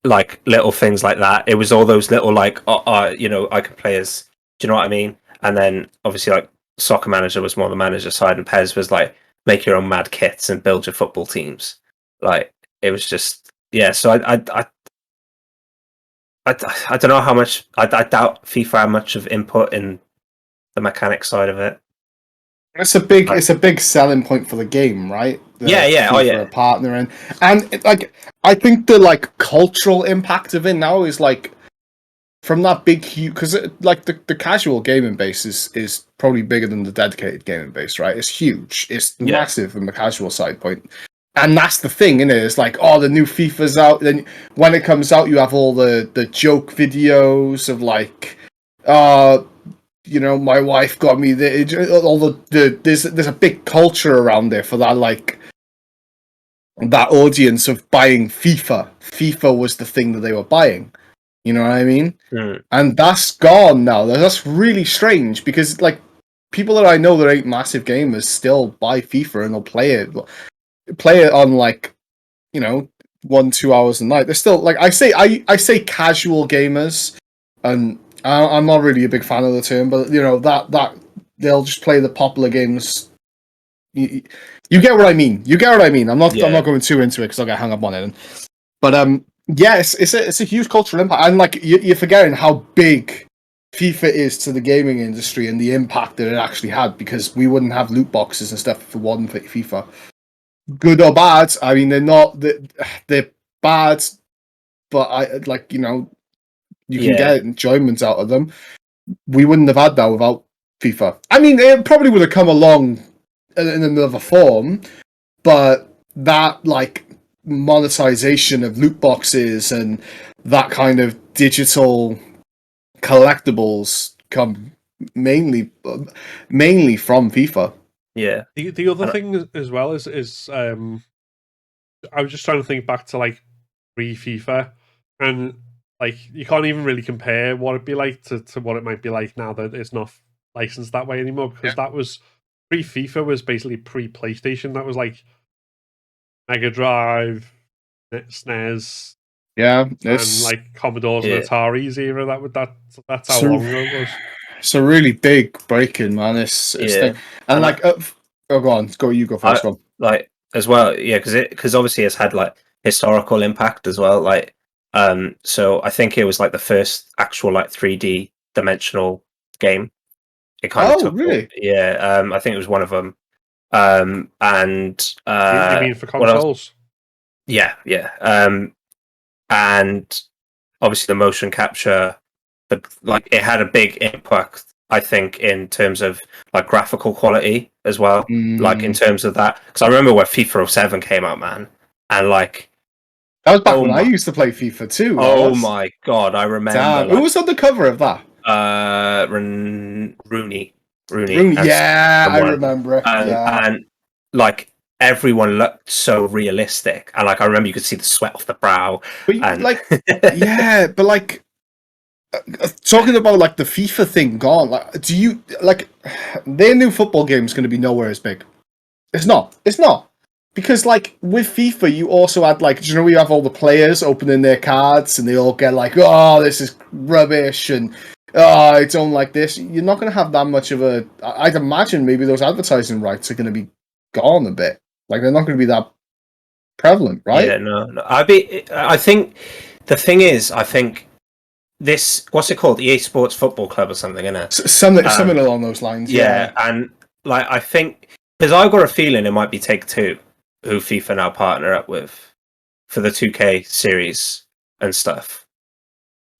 like little things like that. It was all those little like, you know, I can play as, do you know what I mean? And then obviously like Soccer Manager was more the manager side, and PES was like make your own mad kits and build your football teams. Like it was just, yeah. So I don't know how much. I doubt FIFA had much of input in the mechanic side of it. It's a big selling point for the game, right? Yeah. Oh, yeah. A partner and like I think the like cultural impact of it now is like from that big huge, because like the casual gaming base is probably bigger than the dedicated gaming base, right? It's huge, it's massive from the casual side point. And that's the thing, innit? It's like, oh, the new FIFA's out. Then when it comes out, you have all the joke videos of like, you know, my wife got me there's a big culture around there for that, like that audience of buying FIFA. FIFA was the thing that they were buying. You know what I mean? Mm. And that's gone now. That's really strange because like people that I know that ain't massive gamers still buy FIFA and they'll play it on like, you know, 1-2 hours a night. They're still like I say casual gamers, and I'm not really a big fan of the term, but you know that they'll just play the popular games. You get what I mean. I'm not going too into it because I'll get hung up on it. But yeah, it's a huge cultural impact, and like you're forgetting how big FIFA is to the gaming industry and the impact that it actually had, because we wouldn't have loot boxes and stuff if it wasn't for FIFA. Good or bad, I mean, they're bad, but I like, you know, you can get enjoyment out of them. We wouldn't have had that without FIFA. I mean, it probably would have come along in another form, but that like monetization of loot boxes and that kind of digital collectibles come mainly from FIFA. Yeah. The other thing as well is I was just trying to think back to like pre-FIFA, and like you can't even really compare what it'd be like to what it might be like now that it's not licensed that way anymore, because that was pre-FIFA was basically pre-PlayStation. That was like Mega Drive, SNES, and like Commodores and Ataris era. That's how long ago it was. It's a really big break-in, man. It's thing. And like, go on, you go first. like as well, yeah, because obviously it's had like historical impact as well. Like, so I think it was like the first actual like 3D dimensional game. It kind of Oh, took, really? yeah. I think it was one of them. And You mean for what else? consoles? Yeah, yeah. And obviously the motion capture, like it had a big impact, I think, in terms of like graphical quality as well. Like in terms of that, because I remember when FIFA 07 came out, man, and like, That was back oh when I my, used to play FIFA too. That oh was. my god, I remember Damn. Who like was on the cover of that? Rooney, Rooney. and Yeah, I someone, remember it. Yeah. and like everyone looked so realistic, and like I remember you could see the sweat off the brow, But and yeah, but like talking about like the FIFA thing gone. Like, do you like their new football game is going to be nowhere as big? It's not. It's not. Because like with FIFA, you also had like, do you know, you have all the players opening their cards and they all get like, oh, this is rubbish and oh, I don't like this. You're not going to have that much of a. I'd imagine maybe those advertising rights are going to be gone a bit. Like they're not going to be that prevalent, right? yeah, no. I think the thing is, I think this, what's it called, EA Sports Football Club or something, isn't it? Something along those lines. Yeah, and like I think because I've got a feeling it might be Take Two who FIFA now partner up with for the 2K series and stuff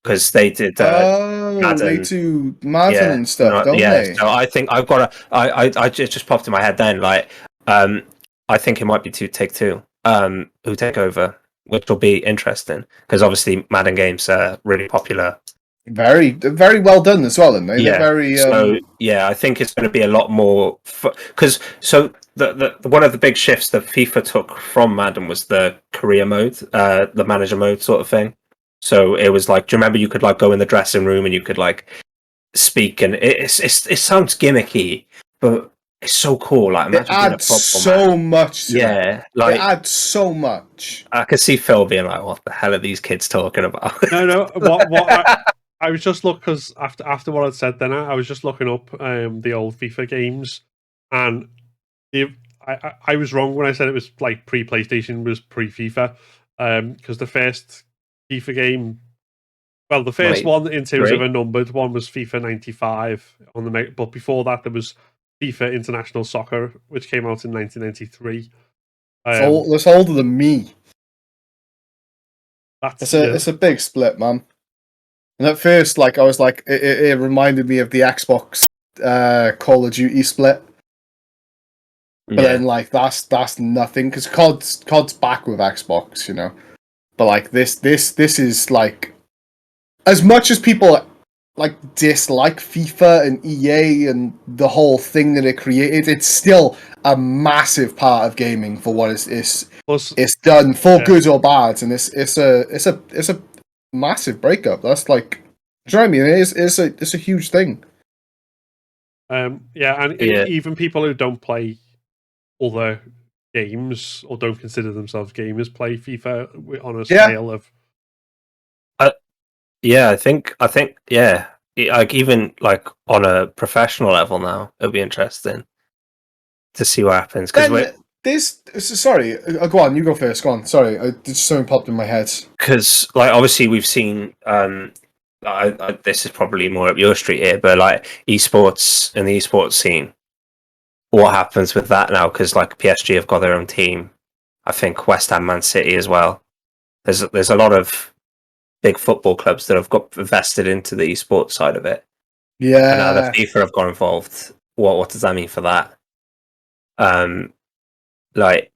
because they did Oh, they Madden. do Madden Yeah, and stuff, don't yeah. they? So I think I've got a. I just popped in my head then. Like, I think it might be Take Two. Who take over, which will be interesting because obviously Madden games are really popular. Very, very well done as well, and they? They're Yeah. very. So yeah, I think it's going to be a lot more because the one of the big shifts that FIFA took from Madden was the career mode, the manager mode sort of thing. So it was like, do you remember you could like go in the dressing room and you could like speak, and it sounds gimmicky, but it's so cool. Like It imagine being a adds football so much to it. yeah, It like adds so much. I could see Phil being like, "What the hell are these kids talking about?" No. I was just looking because after what I'd said, then I was just looking up the old FIFA games, and I was wrong when I said it was like pre PlayStation was pre FIFA, because the first FIFA game, well, the first Wait, one in terms of three? a numbered one was FIFA 95 on the but before that there was FIFA International Soccer, which came out in 1993. It's older than me. That's It's a big split, man. And at first, like I was like, it reminded me of the Xbox Call of Duty split. But then, like, that's nothing because COD's back with Xbox, you know. But like this is like, as much as people like dislike FIFA and EA and the whole thing that it created, it's still a massive part of gaming for what it's done for good or bad, and it's a massive breakup. That's like, do you know what I mean? It's a huge thing. Even people who don't play other games or don't consider themselves gamers play FIFA on a scale of. Yeah, I think yeah, like even like on a professional level now, it'll be interesting to see what happens because sorry, go on, you go first. Go on. Sorry, just something popped in my head. Because like obviously we've seen this is probably more up your street here, but like esports and the esports scene, what happens with that now? Because like PSG have got their own team. I think West Ham, Man City as well. There's a lot of big football clubs that have got invested into the esports side of it. Yeah. And now the FIFA have got involved. What does that mean for that? Like,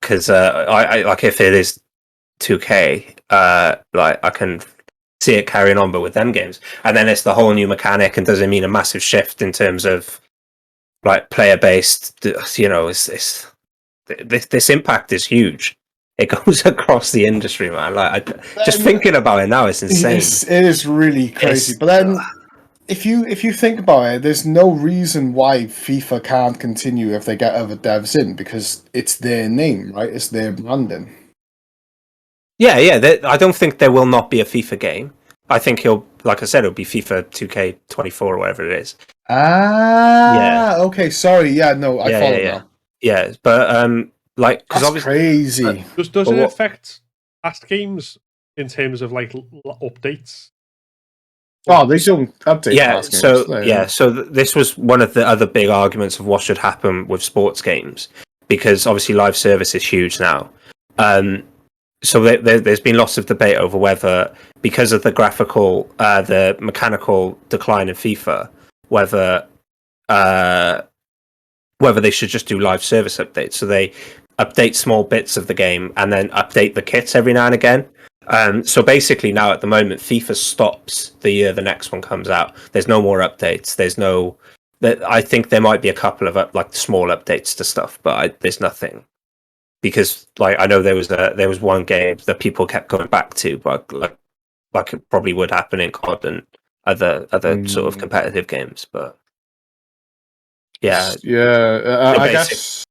because I like if it is 2K, like I can see it carrying on, but with them games, and then it's the whole new mechanic, and does it mean a massive shift in terms of like player based? You know, this impact is huge. It goes across the industry, man. Like just thinking about it now, it's insane. It is really crazy. But then, if you think about it, there's no reason why FIFA can't continue if they get other devs in, because it's their name, right? It's their branding. Yeah. I don't think there will not be a FIFA game. I think like I said, it'll be FIFA 2K24 or whatever it is. Okay. Sorry. Yeah. No, I follow now. Yeah, but like because That's obviously crazy. Does it what- affect past games in terms of like updates? Oh, they don't update yeah, past games. this was one of the other big arguments of what should happen with sports games, because obviously live service is huge now. So there's been lots of debate over whether, because of the mechanical decline in FIFA, whether whether they should just do live service updates. So they update small bits of the game and then update the kits every now and again. So basically, now at the moment, FIFA stops the year the next one comes out. There's no more updates. There's no. I think there might be a couple of like small updates to stuff, but there's nothing, because like I know there was one game that people kept going back to, but like it probably would happen in COD and other sort of competitive games, but yeah, I basic. guess.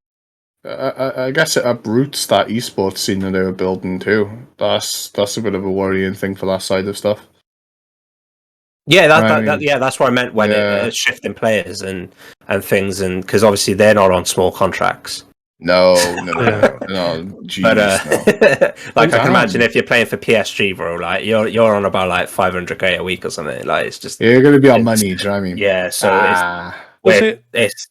I guess it uproots that esports scene that they were building too. That's a bit of a worrying thing for that side of stuff. Yeah, Right. that's what I meant when Yeah. it's shifting players and things, and because obviously they're not on small contracts. No, But jeez, no. like I can Damn. imagine if you're playing for PSG, bro, like you're on about like 500k a week or something. Like it's just You're gonna be on money, do you know what I mean? yeah. So Was it? it's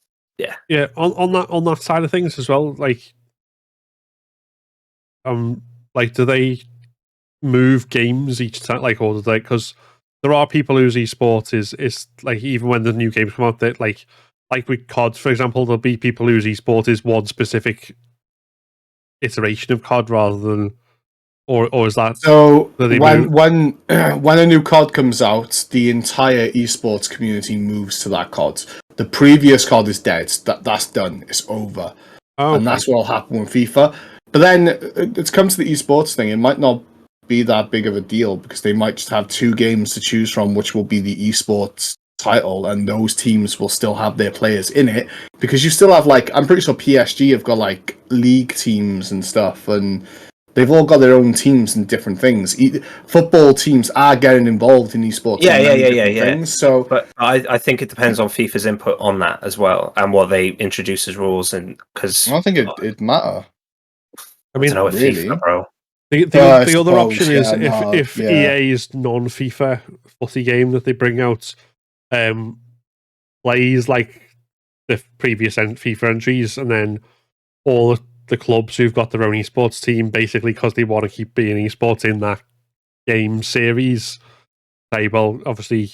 Yeah, on that side of things as well. Like do they move games each time? Like, or do they? Because there are people whose esports is like, even when the new games come out, that like with COD, for example, there'll be people whose esport is one specific iteration of COD rather than, or is that So do they when move? when a new COD comes out, the entire esports community moves to that COD. The previous COD is dead. That's done. It's over. Oh, And that's what will happen with FIFA. But then it's come to the esports thing. It might not be that big of a deal because they might just have two games to choose from, which will be the esports title, and those teams will still have their players in it, because you still have, like, I'm pretty sure PSG have got like league teams and stuff, and they've all got their own teams and different things. Football teams are getting involved in esports. yeah. Things, so But I think it depends on FIFA's input on that as well, and what they introduce as rules, and because I don't think it'd matter. I I mean, don't know with really. FIFA, bro. The other option is if yeah. EA's non-FIFA footy game that they bring out plays like the previous FIFA entries, and then all the clubs who've got their own esports team, basically because they want to keep being esports in that game series, say, well, obviously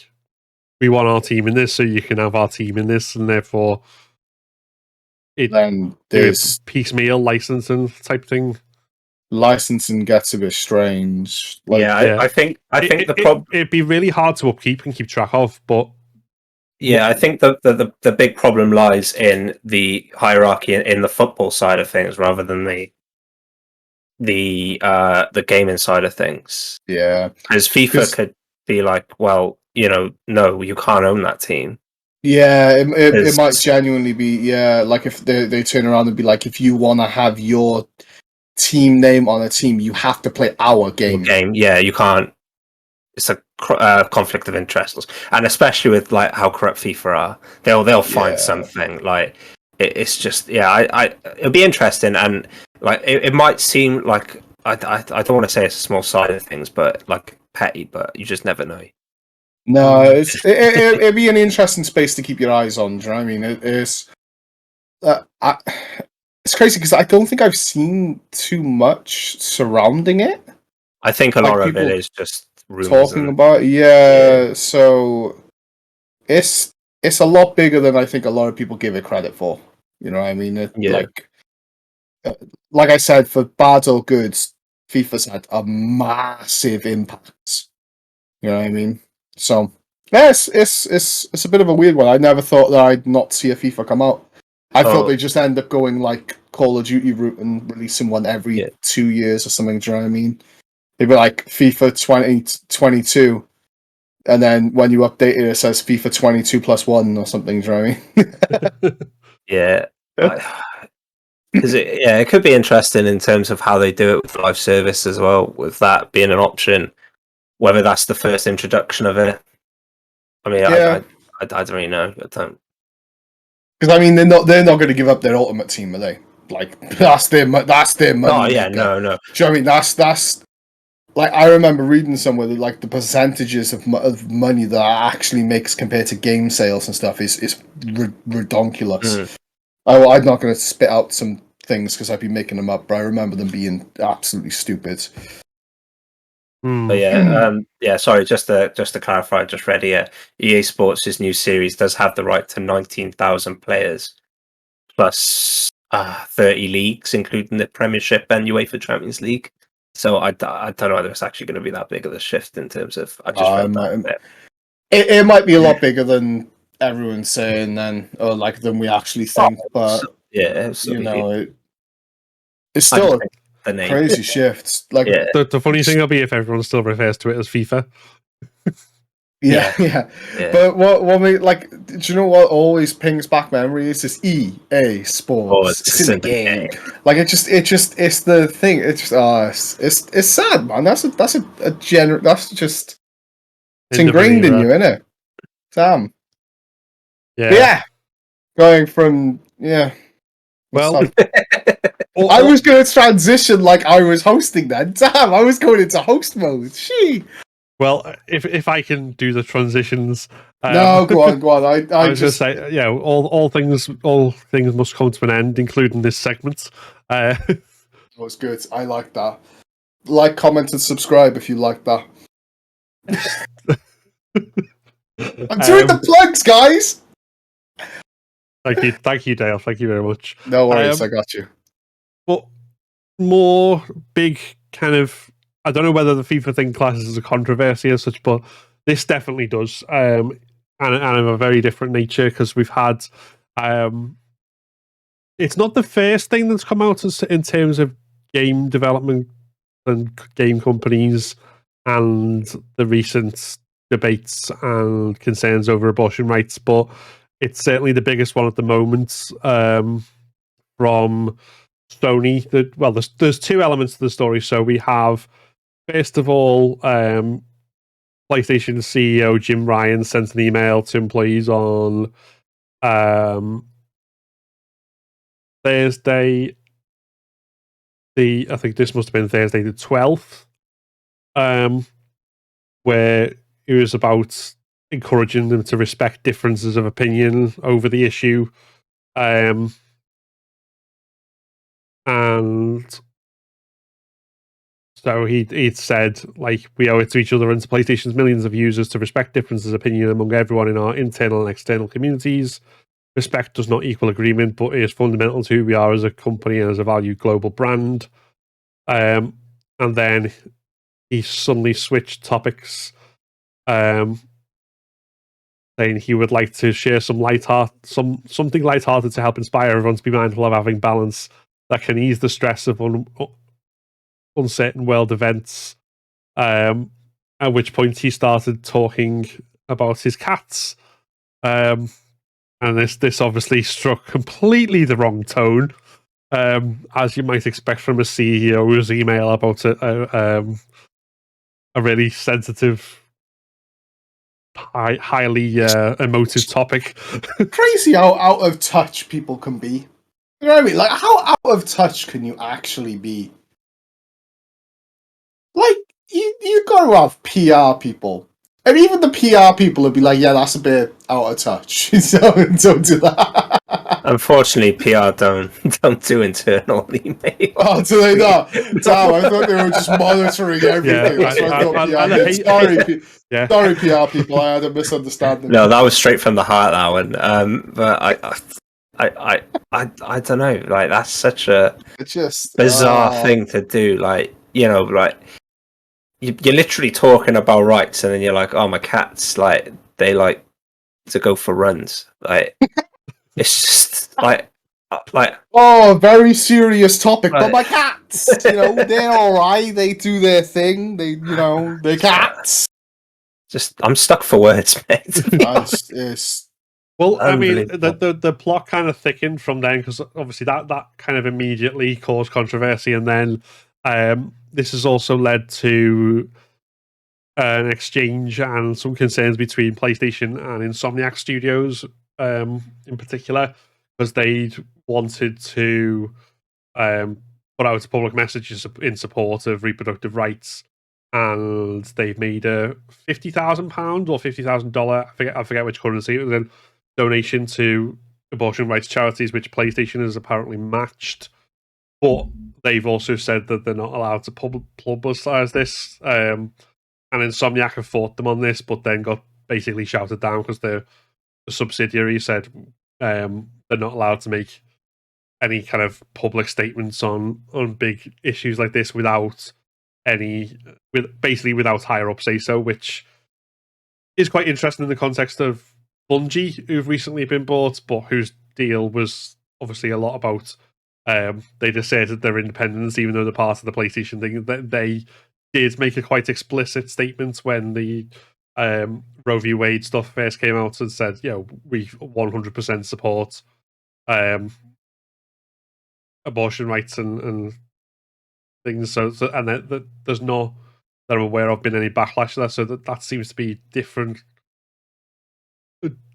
we want our team in this, so you can have our team in this, and therefore Then there's piecemeal licensing type thing. licensing gets a bit strange. I think the problem. It'd be really hard to upkeep and keep track of, but Yeah, I think the big problem lies in the hierarchy in the football side of things rather than the gaming side of things. Yeah, Because FIFA could be like, well, no, you can't own that team. yeah, it might genuinely be, like if they turn around and be like, if you want to have your team name on a team, you have to play our game. Yeah, you can't. It's a conflict of interest, and especially with like how corrupt FIFA are, they'll find something. Like it's just it'll be interesting, and like it might seem like I don't want to say it's a small side of things, but like petty, but you just never know. No, it'd be an interesting space to keep your eyes on. Do you know what I mean? It's crazy because I don't think I've seen too much surrounding it. I think a lot of it is just rumors talking about. So it's a lot bigger than I think a lot of people give it credit for. You know what I mean? Like I said, for bad or good, FIFA's had a massive impact. You know what I mean? So yeah, it's a bit of a weird one. I never thought that I'd not see a FIFA come out. I thought they just end up going like Call of Duty route and releasing one every 2 years or something. Do you know what I mean? They'd be like FIFA 2022, and then when you update it, it says FIFA 22 plus 1 or something. Do you know what I mean? Yeah. Because it could be interesting in terms of how they do it with live service as well, with that being an option. Whether that's the first introduction of it. I mean, I don't really know. Because I mean, they're not going to give up their ultimate team, are they? Like that's their money. Oh yeah, maker. no. Do you know what I mean? That's like I remember reading somewhere that like the percentages of money that actually makes compared to game sales and stuff is redonkulous. I'm not going to spit out some things because I'd be making them up, but I remember them being absolutely stupid. But yeah, sorry, just to clarify, I just read here, EA Sports' new series does have the right to 19,000 players plus 30 leagues, including the Premiership and UEFA Champions League. So I don't know whether it's actually going to be that big of a shift in terms of. I just read that. It might be a lot bigger than everyone's saying, then, or like than we actually think. But yeah, you know, it's still a crazy shift. Like the funny thing will be if everyone still refers to it as FIFA. Yeah. But what we like? Do you know what always pings back memories? Is EA Sports. It's in the game. Like it's the thing. It's just it's sad, man. That's just it's ingrained in you, isn't it? Damn. Yeah. But yeah. Going from Well, I was going to transition like I was hosting then. Damn, I was going into host mode. She. Well, if I can do the transitions, no, go on. I was just say, all things must come to an end, including this segment. That was good. I like that. Like, comment, and subscribe if you like that. I'm doing the plugs, guys. Thank you, Dale. Thank you very much. No worries, I got you. But more big kind of. I don't know whether the FIFA thing classes as a controversy as such, but this definitely does, and of a very different nature because we've had. It's not the first thing that's come out in terms of game development and game companies and the recent debates and concerns over abortion rights, but it's certainly the biggest one at the moment. From Sony, there's two elements to the story. So we have. First of all, PlayStation CEO Jim Ryan sent an email to employees on Thursday. I think this must have been Thursday the 12th, where it was about encouraging them to respect differences of opinion over the issue, and so he'd said, like, we owe it to each other and to PlayStation's millions of users to respect differences of opinion among everyone in our internal and external communities. Respect does not equal agreement, but it is fundamental to who we are as a company and as a valued global brand. And then he suddenly switched topics, saying he would like to share something lighthearted to help inspire everyone to be mindful of having balance that can ease the stress of uncertain world events, at which point he started talking about his cats, and this obviously struck completely the wrong tone, as you might expect from a CEO's email about a really sensitive, highly emotive topic. Crazy how out of touch people can be. You know what I mean? Like, how out of touch can you actually be? Like, you got to have PR people. And even the PR people would be like, yeah, that's a bit out of touch. So don't do that. Unfortunately, PR don't do internal email. Oh, do they not? Damn, I thought they were just monitoring everything. That's what I thought PR did. Sorry, PR people, I had a misunderstanding. No, that was straight from the heart, that one. But I don't know. Like, that's such a bizarre thing to do. Like, like you're literally talking about rights, and then you're like, oh, my cats, like, they like to go for runs. Like, it's just like oh, very serious topic. But my cats, they're all right. They do their thing. They're cats. Just, I'm stuck for words, mate. Well, I mean, the plot kind of thickened from then because obviously that kind of immediately caused controversy, and then this has also led to an exchange and some concerns between PlayStation and Insomniac Studios, in particular, because they wanted to put out a public message in support of reproductive rights, and they've made a £50,000 or $50,000. I forget which currency it was in, donation to abortion rights charities, which PlayStation has apparently matched. But they've also said that they're not allowed to publicize this. And Insomniac have fought them on this, but then got basically shouted down because the subsidiary said they're not allowed to make any kind of public statements on big issues like this without without higher up say so, which is quite interesting in the context of Bungie, who've recently been bought, but whose deal was obviously a lot about they asserted their independence, even though they're part of the PlayStation thing. They did make a quite explicit statement when the Roe v. Wade stuff first came out and said, we 100% support abortion rights and things. So and there's no that I'm aware of been any backlash to that. So that seems to be different,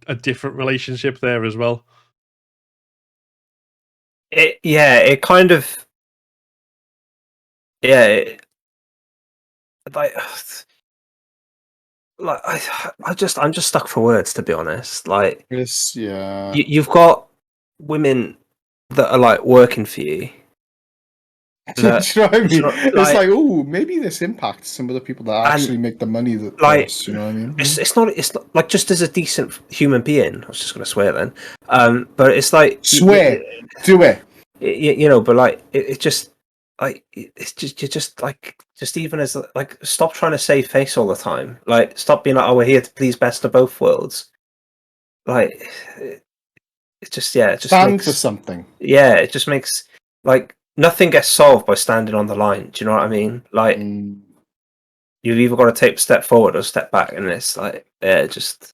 a different relationship there as well. It kind of I'm just stuck for words, to be honest. Like, Yes, yeah. you've got women that are like working for you. Do you know what I mean? It's like, oh, maybe this impacts some of the people that actually make the money that does, you know what I mean? It's not like, just as a decent human being. I was just going to swear then. But it's like, swear, do it. But like it just like it's just you're just like, just even as like, stop trying to save face all the time. Like, stop being like, oh, we're here to please best of both worlds. Like, it just stand for something. Yeah, it just makes like nothing gets solved by standing on the line. Do you know what I mean? Like, you've either got to take a step forward or step back, and it's like, it just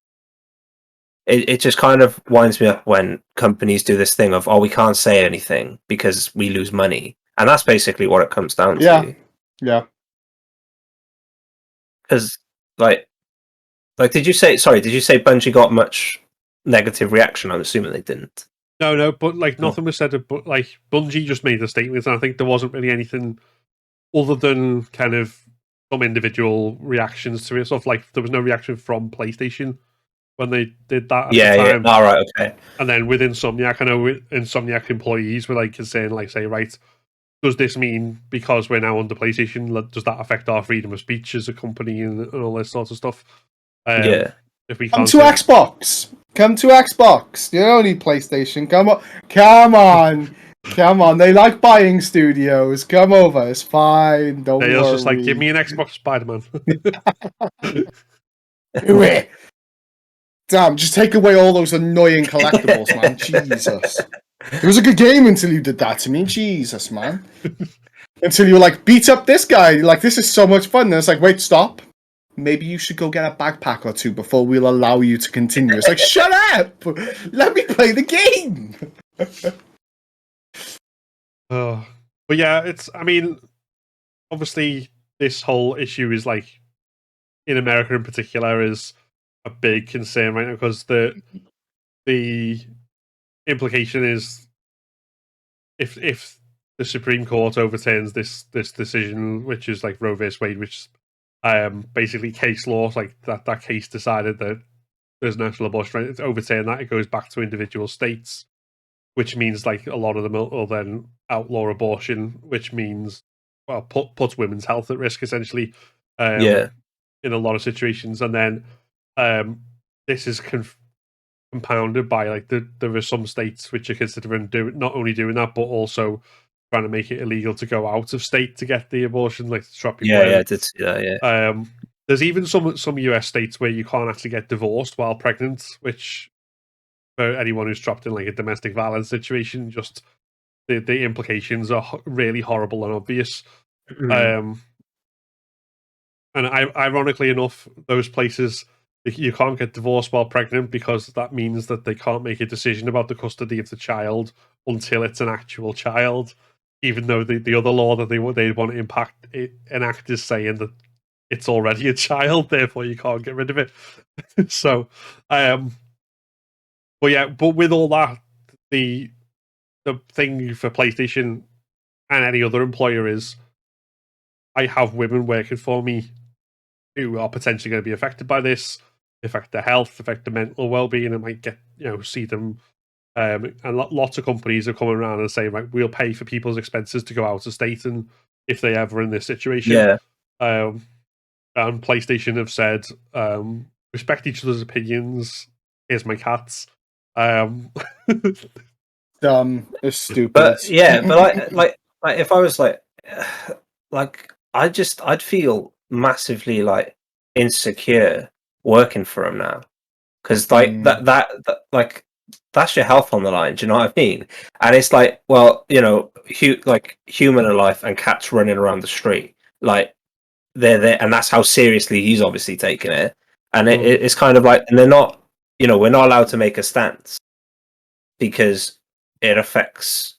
kind of winds me up when companies do this thing of, oh, we can't say anything because we lose money, and that's basically what it comes down to. Yeah. Because like did you say Bungie got much negative reaction? I'm assuming they didn't. No, but like nothing was said. But like Bungie just made the statements, and I think there wasn't really anything other than kind of some individual reactions to it. Stuff like there was no reaction from PlayStation when they did that at the time. All right, okay. And then with Insomniac, I know Insomniac employees were like saying, like, say, right, does this mean because we're now under PlayStation, does that affect our freedom of speech as a company and all this sort of stuff? If we come to Xbox. Come to Xbox. You don't need PlayStation. Come on. They like buying studios. Come over. It's fine. Don't worry. Just like, give me an Xbox Spider-Man. Do it. Damn, just take away all those annoying collectibles, man. Jesus. It was a good game until you did that to me. Jesus, man. Until you were like, beat up this guy. Like, this is so much fun. And it's like, wait, stop. Maybe you should go get a backpack or two before we'll allow you to continue. It's like, shut up! Let me play the game! But yeah, I mean, obviously, this whole issue is like, in America in particular, is a big concern right now because the implication is if the Supreme Court overturns this decision, which is like Roe v. Wade, which basically case law, like that case decided that there's national abortion right, it's overturned that, it goes back to individual states, which means like a lot of them will then outlaw abortion, which means, well, puts women's health at risk essentially in a lot of situations. And then this is compounded by like there are some states which are considering not only doing that but also trying to make it illegal to go out of state to get the abortion, like to trap people. I did see that. There's even some US states where you can't actually get divorced while pregnant, which for anyone who's trapped in like a domestic violence situation, just the implications are really horrible and obvious. And ironically enough, those places, you can't get divorced while pregnant because that means that they can't make a decision about the custody of the child until it's an actual child, even though the other law that they want to enact is saying that it's already a child, therefore you can't get rid of it. So, but with all that, the thing for PlayStation and any other employer is, I have women working for me who are potentially going to be affected by this, affect their health, affect their mental well-being, and might get see them. And lots of companies are coming around and saying, right, we'll pay for people's expenses to go out of state, and if they ever in this situation, Yeah. And PlayStation have said, respect each other's opinions. Here's my cats. Dumb. It's stupid. But yeah, but like if I was like I'd feel massively like insecure working for him now, because like that like that's your health on the line. Do you know what I mean? And it's like, well, like human alive and cats running around the street, like they're there, and that's how seriously he's obviously taking it. And it's kind of like, and they're not, we're not allowed to make a stance because it affects.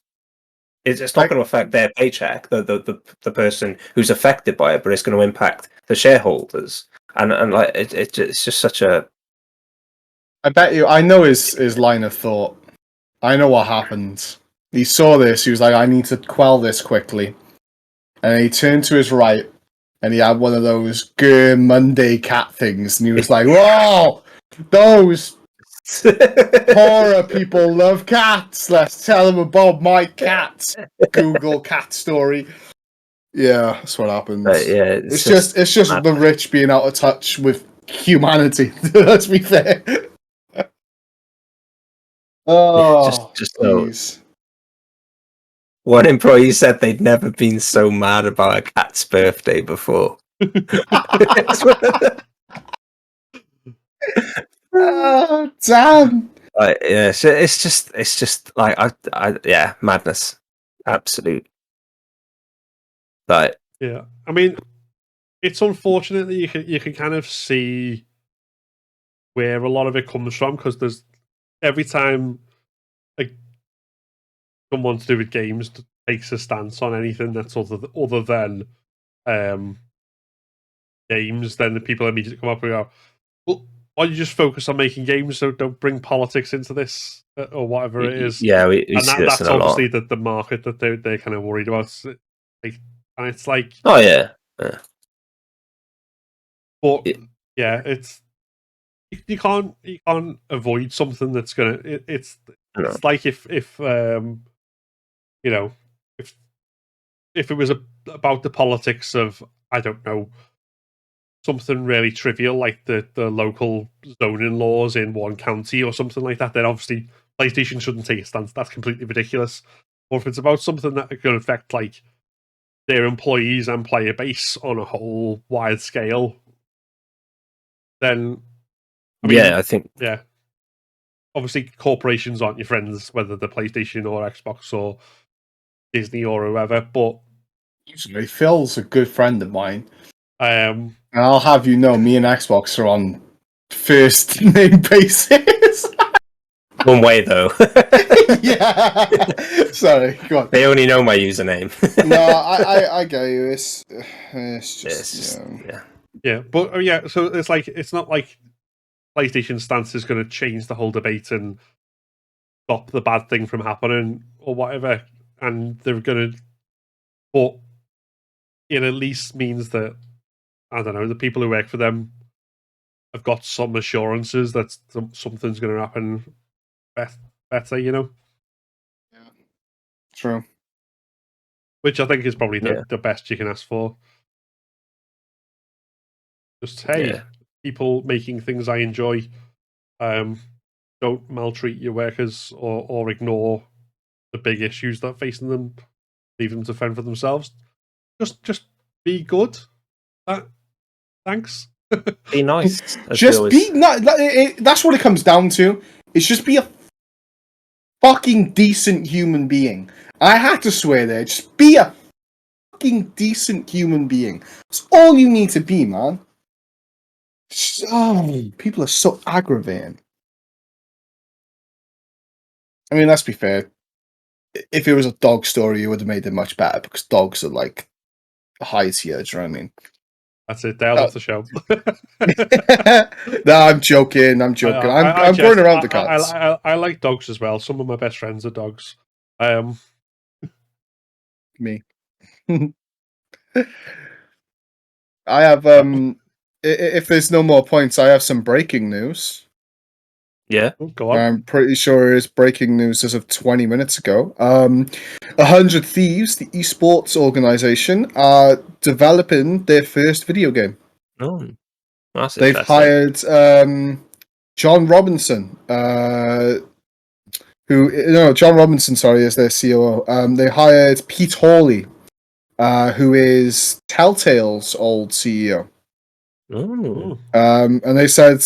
It's not going to affect their paycheck, the person who's affected by it, but it's going to impact the shareholders, and like it's just such a. I bet you. I know his line of thought. I know what happened. He saw this. He was like, "I need to quell this quickly," and he turned to his right, and he had one of those Grr Monday cat things, and he was like, "Whoa, those poorer people love cats. Let's tell them about my cats." Google cat story. Yeah, that's what happens. Yeah, it's just the rich being out of touch with humanity. Let's be fair. Oh, just jeez. One employee said they'd never been so mad about a cat's birthday before. Oh, damn. Yeah, so it's just like yeah, madness, absolute. Like, yeah, I mean, it's unfortunate that you can kind of see where a lot of it comes from, because there's every time someone to do with games takes a stance on anything that's other than games, then the people immediately come up and go, well, why don't you just focus on making games, so don't bring politics into this, or whatever it is. yeah, we and see that's a obviously lot. the market that they're kind of worried about. And it's like, Oh yeah. but yeah, it's you can't avoid something that's gonna. It's like if if it was about the politics of, I don't know, something really trivial like the local zoning laws in one county or something like that, then obviously PlayStation shouldn't take a stance. That's completely ridiculous. Or if it's about something that could affect like their employees and player base on a whole wide scale, then I mean, I think obviously corporations aren't your friends, whether they're PlayStation or Xbox or Disney or whoever. But usually Phil's a good friend of mine. And I'll have you know, me and Xbox are on first name basis. One way though. Yeah. Sorry, go on. They only know my username. No, I get you. It's just yeah, but yeah. So it's like, it's not like PlayStation stance is going to change the whole debate and stop the bad thing from happening or whatever. And they're going to, but it at least means that, I don't know, the people who work for them have got some assurances that something's going to happen better, Yeah. True. Which I think is probably the best you can ask for. Just, hey, people making things I enjoy, don't maltreat your workers or ignore the big issues that are facing them. Leave them to fend for themselves. Just be good. Thanks. Be nice. Just be that's what it comes down to. It's just be a fucking decent human being. I had to swear there. Just be a fucking decent human being. That's all you need to be, man. People are so aggravating. I mean, let's be fair. If it was a dog story, you would have made it much better, because dogs are like high tier. Do you know what I mean? That's it. Dale's off the show. No, I'm joking. I'm I going jest. around the cats. I like dogs as well. Some of my best friends are dogs. Me. I have if there's no more points, I have some breaking news. Yeah. Go on. I'm pretty sure it's breaking news as of 20 minutes ago. 100 Thieves, the esports organization, are developing their first video game. Oh, that's They've interesting. hired John Robinson, John Robinson, sorry, is their COO. They hired Pete Hawley, who is Telltale's old CEO. Oh. And they said,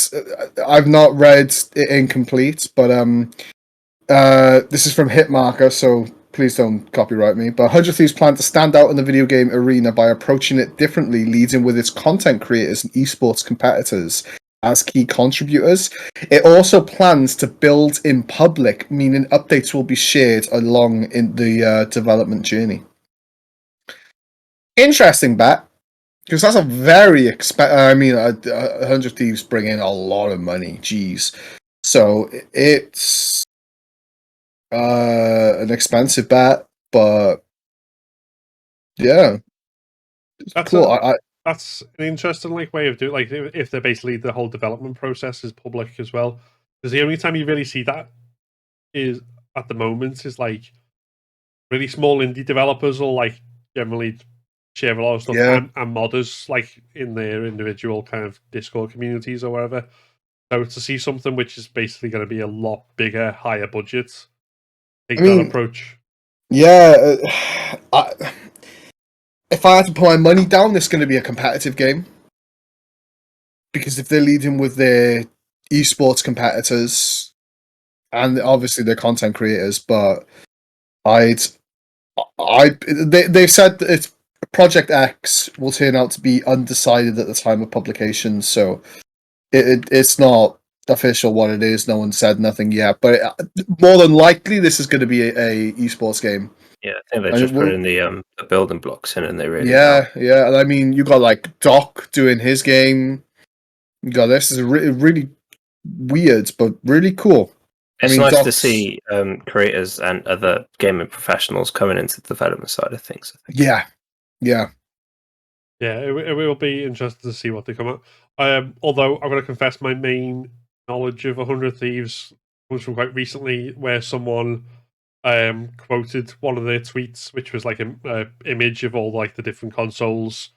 I've not read it incomplete, but this is from Hitmarker, so please don't copyright me. But 100 Thieves plan to stand out in the video game arena by approaching it differently, leading with its content creators and esports competitors as key contributors. It also plans to build in public, meaning updates will be shared along in the development journey. Interesting bet, because that's a very 100 Thieves bring in a lot of money. Jeez, so it's an expensive bet, but yeah, That's cool. That's an interesting way of doing. Like if they're basically the whole development process is public as well. Because the only time you really see that is at the moment is like really small indie developers will like generally share a lot of stuff and modders like in their individual kind of Discord communities or whatever. So to see something which is basically going to be a lot bigger, higher budget, take that approach. Yeah, if I had to put my money down, this is going to be a competitive game. Because if they're leading with their esports competitors and obviously their content creators, but they've said that it's Project X will turn out to be undecided at the time of publication, so it's not official what it is. No one said nothing yet, but more than likely this is going to be a esports game. Yeah, I think they're just putting the building blocks in, and they really yeah. And I mean, you got like Doc doing his game. You got this is really weird, but really cool. It's nice to see creators and other gaming professionals coming into the development side of things. I think. Yeah. It will be interesting to see what they come up. Although I'm going to confess, my main knowledge of 100 Thieves comes from quite recently, where someone quoted one of their tweets, which was like an image of all like the different consoles,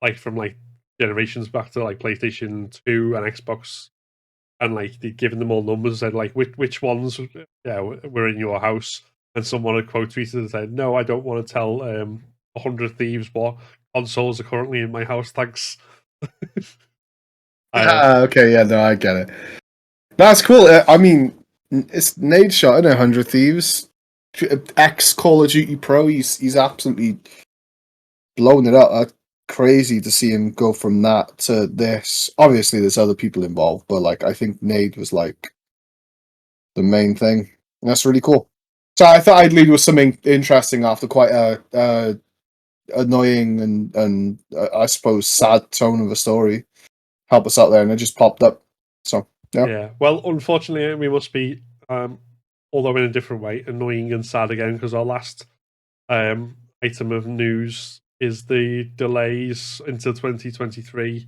like from like generations back to like PlayStation 2 and Xbox, and like they'd given them all numbers, said like which ones were in your house, and someone had quote tweeted and said, "No, I don't want to tell 100 Thieves what consoles are currently in my house, thanks." Okay, yeah, no, I get it. That's cool. I mean, it's Nate shot in 100 Thieves, ex Call of Duty Pro. He's absolutely blown it up. Crazy to see him go from that to this. Obviously, there's other people involved, but like I think Nate was like the main thing. And that's really cool. So I thought I'd lead with something interesting after quite a annoying and I suppose sad tone of a story. Help us out there, and it just popped up. So yeah. Well, unfortunately, we must be, although in a different way, annoying and sad again, because our last item of news is the delays until 2023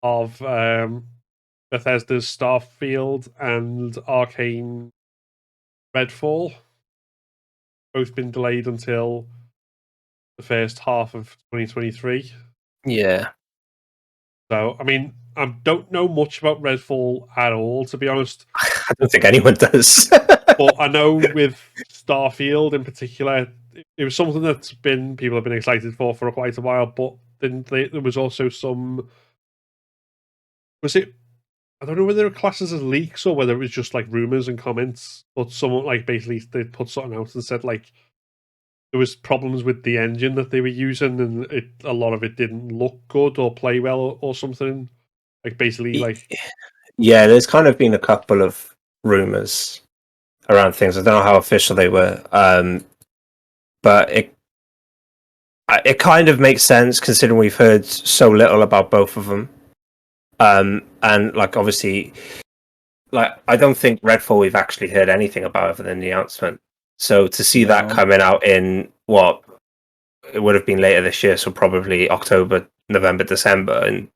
of Bethesda's Starfield and Arcane Redfall. Both been delayed until the first half of 2023. Yeah. So, I mean, I don't know much about Redfall at all, to be honest. I don't think anyone does. But I know with Starfield in particular, it was something that people have been excited for quite a while. But then there was also some. Was it? I don't know whether it classes as leaks or whether it was just like rumors and comments. But someone like basically they put something out and said like there was problems with the engine that they were using, and a lot of it didn't look good or play well or something. Like basically, like yeah, there's kind of been a couple of rumors around things. I don't know how official they were, but It kind of makes sense considering we've heard so little about both of them. And like obviously, like I don't think Redfall we've actually heard anything about other than the announcement. So to see that coming out in what it would have been later this year, so probably October, November, December, and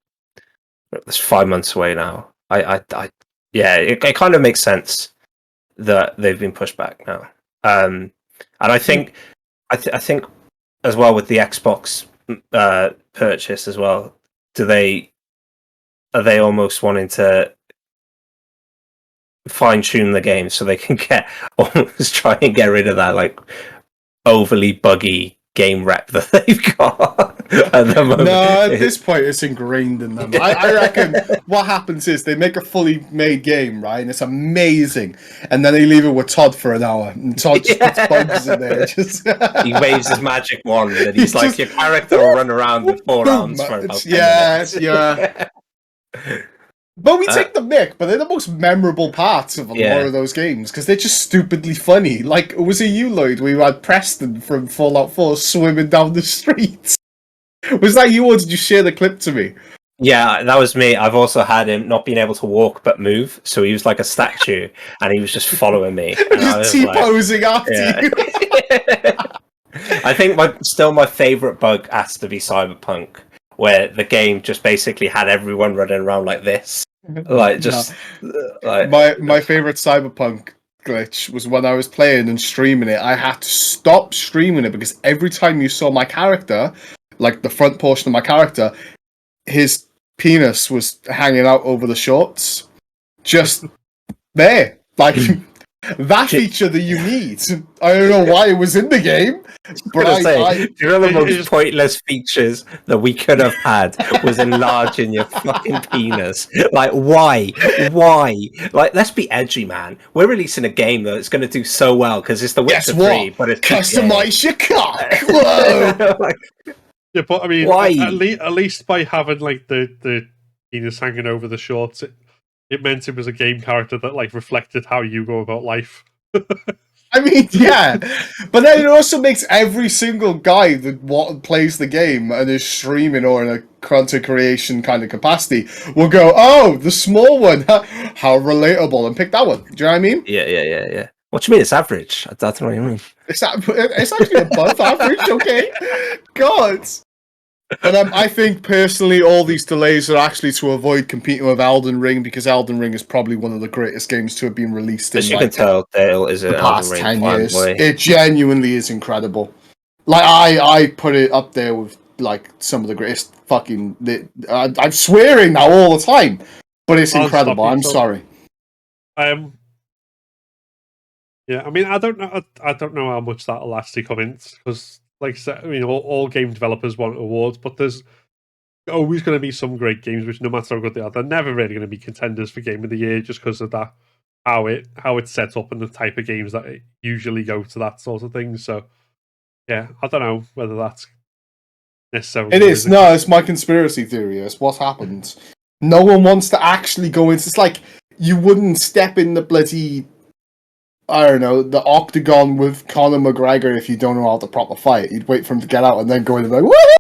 it's 5 months away now. It kind of makes sense that they've been pushed back now. And I think, I think as well with the Xbox purchase as well. Are they almost wanting to fine tune the game so they can almost try and get rid of that like overly buggy game rep that they've got at the moment? No, at this point it's ingrained in them. I reckon what happens is they make a fully made game, right, and it's amazing, and then they leave it with Todd for an hour, and Todd just puts bugs in there. He waves his magic wand, and he's like, your character will run around with 4 arms for about 10 minutes. Yeah. But we take the mick, but they're the most memorable parts of a lot of those games because they're just stupidly funny. Like, was it you, Lloyd, where you had Preston from Fallout 4 swimming down the streets? Was that you, or did you share the clip to me? Yeah, that was me. I've also had him not being able to walk but move, so he was like a statue, and he was just following me. And just T-posing after you. I think my favourite bug has to be Cyberpunk, where the game just basically had everyone running around like this. Like just like my favorite Cyberpunk glitch was when I was playing and streaming it. I had to stop streaming it because every time you saw my character, like the front portion of my character, his penis was hanging out over the shorts, just there, like that feature that you need. I don't know why it was in the game. Do you know the most pointless features that we could have had was enlarging your fucking penis? Like, why? Like, let's be edgy, man. We're releasing a game that's going to do so well because it's The Witcher 3, but it's customize your cock. Whoa. Yeah, but I mean, why? At least by having like the penis hanging over the shorts, it meant it was a game character that like reflected how you go about life. I mean, yeah, but then it also makes every single guy that plays the game and is streaming or in a content creation kind of capacity will go, "Oh, the small one, how relatable," and pick that one. Do you know what I mean? Yeah. What do you mean? It's average. I don't know what you mean. It's actually above average. Okay, God. But I think personally, all these delays are actually to avoid competing with Elden Ring because Elden Ring is probably one of the greatest games to have been released in. As you can tell, Dale is the past 10 years. It genuinely is incredible. Like I put it up there with like some of the greatest fucking. I'm swearing now all the time, but it's incredible. I'm sorry. Yeah, I mean, I don't know how much that'll actually come in because, like I said, I mean, all game developers want awards, but there's always going to be some great games which, no matter how good they are, they're never really going to be contenders for Game of the Year just because of that how it's set up and the type of games that usually go to that sort of thing. So, yeah, I don't know whether that's necessarily. It is. No, it's my conspiracy theory. It's what happened. No one wants to actually go into. It's like you wouldn't step in the bloody, I don't know, the octagon with Conor McGregor if you don't know how to proper fight. You'd wait for him to get out and then go in and be like, "What?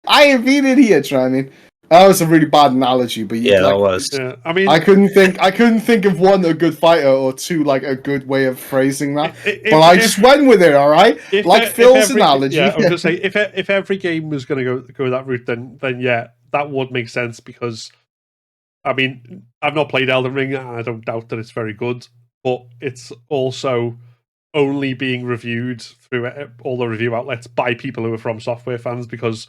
I ain't been in here." Do you know what I mean? That was a really bad analogy, but that was. Yeah, I mean, I couldn't think of one, a good fighter, or two, like a good way of phrasing that. But I just went with it. All right, like Phil's analogy. Yeah, I was gonna say if every game was gonna go that route, then yeah, that would make sense because, I mean, I've not played Elden Ring, and I don't doubt that it's very good, but it's also only being reviewed through all the review outlets by people who are From Software fans because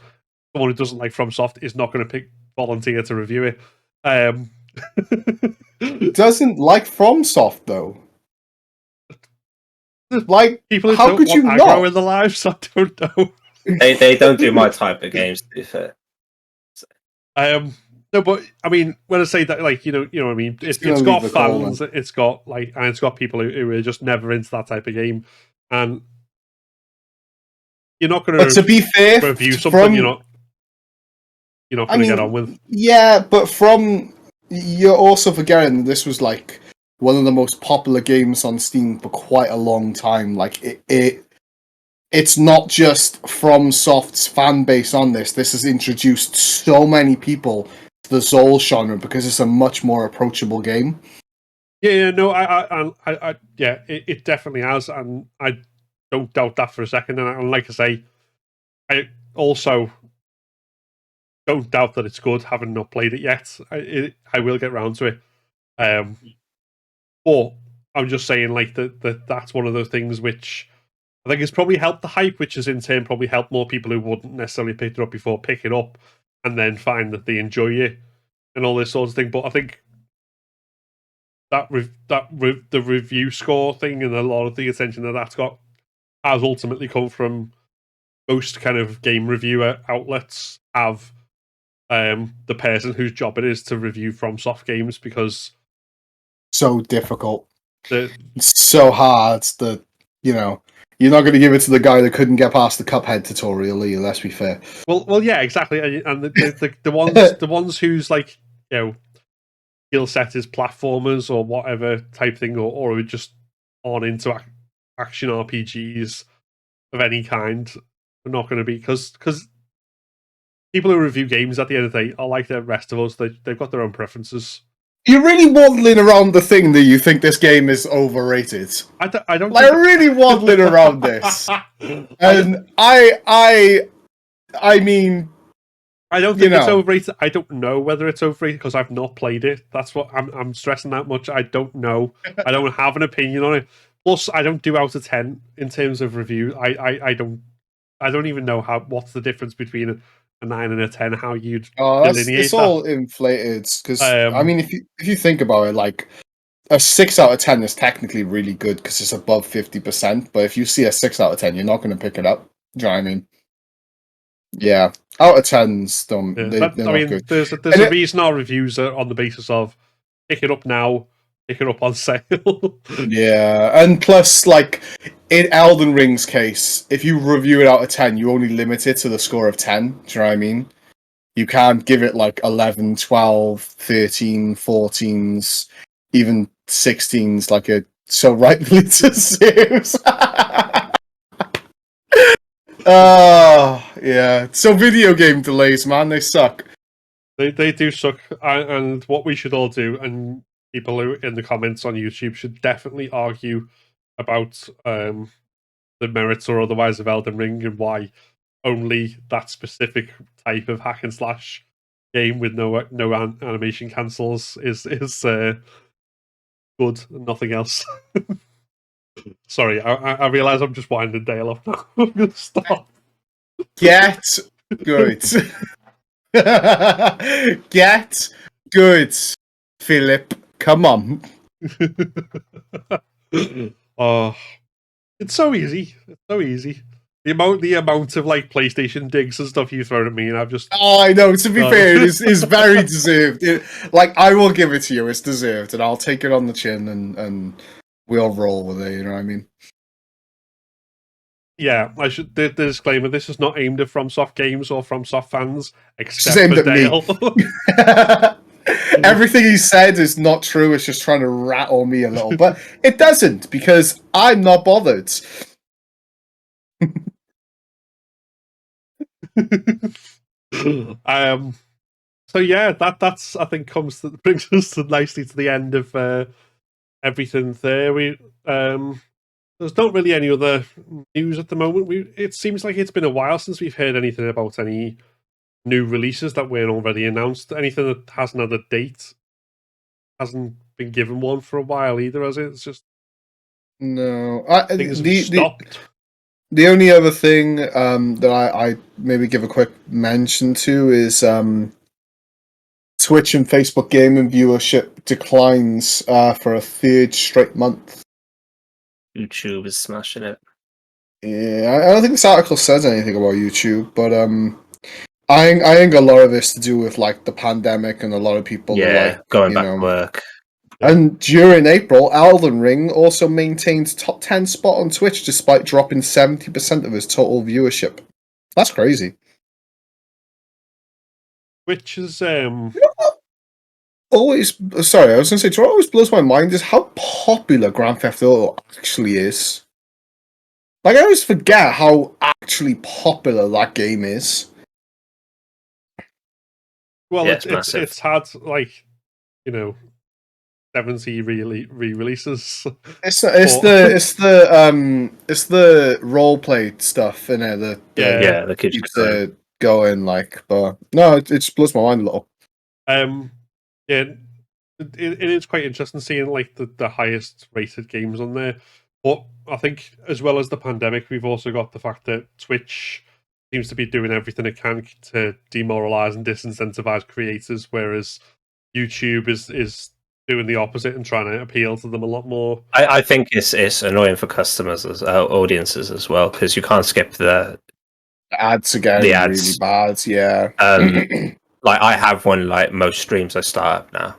someone who doesn't like FromSoft is not going to volunteer to review it. Doesn't like FromSoft though. Like people who how don't could want you aggro not? in the lives? I don't know. They don't do my type of games, to be fair. No, but I mean, when I say that, like you know what I mean. It's got fans. It's got and it's got people who are just never into that type of game, and you're not going to be fair, review something you're not going to get on with. Yeah, but you're also forgetting that this was like one of the most popular games on Steam for quite a long time. Like it it's not just FromSoft's fan base on this. This has introduced so many people to the Souls genre because it's a much more approachable game. Yeah, no, yeah, it definitely has, and I don't doubt that for a second. And like I say, I also don't doubt that it's good, having not played it yet. I will get round to it. But I'm just saying, like, that's one of those things which I think has probably helped the hype, which has in turn probably helped more people who wouldn't necessarily pick it up before pick it up and then find that they enjoy it and all this sort of thing. But I think the review score thing and a lot of the attention that that's got has ultimately come from most kind of game reviewer outlets have the person whose job it is to review FromSoft games, because So difficult. it's so hard that, you know, you're not going to give it to the guy that couldn't get past the Cuphead tutorial, are you? Let's be fair. well, yeah, exactly. And the ones whose, like, you know, skill set is platformers or whatever type thing, or just aren't into action RPGs of any kind, are not going to be, because people who review games at the end of the day are like the rest of us. They've got their own preferences. You're really waddling around the thing that you think this game is overrated. I don't like, really waddling around this. And I mean, I don't think it's overrated. I don't know whether it's overrated because I've not played it. That's what I'm stressing that much. I don't know. I don't have an opinion on it. Plus, I don't do out of 10 in terms of review. I don't even know what's the difference between a 9 and a 10. How you'd delineate it's that. all inflated because I mean, if you think about it, like, a 6 out of 10 is technically really good because it's above 50%. But if you see a 6 out of 10, you're not going to pick it up. Do you know what I mean? Yeah, out of 10s don't. Yeah, they're not good. There's a reason our reviews are on the basis of pick it up now, pick it up on sale. Yeah, and plus, like, in Elden Ring's case, if you review it out of 10, you only limit it to the score of 10. Do you know what I mean? You can't give it like 11, 12, 13, 14s, even 16s, like it so rightfully deserves. Oh, yeah. So video game delays, man, they suck. They do suck. And what we should all do, and people who in the comments on YouTube should definitely argue about the merits or otherwise of Elden Ring and why only that specific type of hack and slash game with no animation cancels is good and nothing else. Sorry, I realise I'm just winding Dale up now. I'm going to stop. Get good. Get good, Philip. Come on. Oh, it's so easy. It's so easy. The amount of, like, PlayStation digs and stuff you throw at me, and I've just... Oh, I know. To be fair, it's very deserved. Like, I will give it to you. It's deserved, and I'll take it on the chin, and we'll roll with it. You know what I mean? Yeah, I should. The disclaimer: this is not aimed at FromSoft games or FromSoft fans, except aimed for at me. Dale. Everything he said is not true. It's just trying to rattle me a little, but it doesn't because I'm not bothered. So yeah, that's I think brings us nicely to the end of everything there. There's not really any other news at the moment. It seems like it's been a while since we've heard anything about any new releases that weren't already announced. Anything that hasn't had a date hasn't been given one for a while either, has it? It's just no. things have stopped. The only other thing that I maybe give a quick mention to is Twitch and Facebook gaming viewership declines for a third straight month. YouTube is smashing it. Yeah, I don't think this article says anything about YouTube, but I think a lot of this to do with, like, the pandemic and a lot of people going back to work. And during April, Elden Ring also maintained top 10 spot on Twitch despite dropping 70% of his total viewership. That's crazy. Which is Always, sorry, I was going to say, what always blows my mind is how popular Grand Theft Auto actually is. Like, I always forget how actually popular that game is. Well, Yeah, it's it's massive. it's had like 70 re-releases. It's the role play stuff in it that Yeah, that keeps keeps going. it going. Like, but no, it just blows my mind a little. Yeah, it is quite interesting seeing like the highest rated games on there. But I think as well as the pandemic, we've also got the fact that Twitch seems to be doing everything it can to demoralize and disincentivize creators, whereas YouTube is doing the opposite and trying to appeal to them a lot more. I think it's annoying for customers as audiences as well, because you can't skip the Ads again, the really ads. bad. Yeah. Like I have one like most streams I start up now.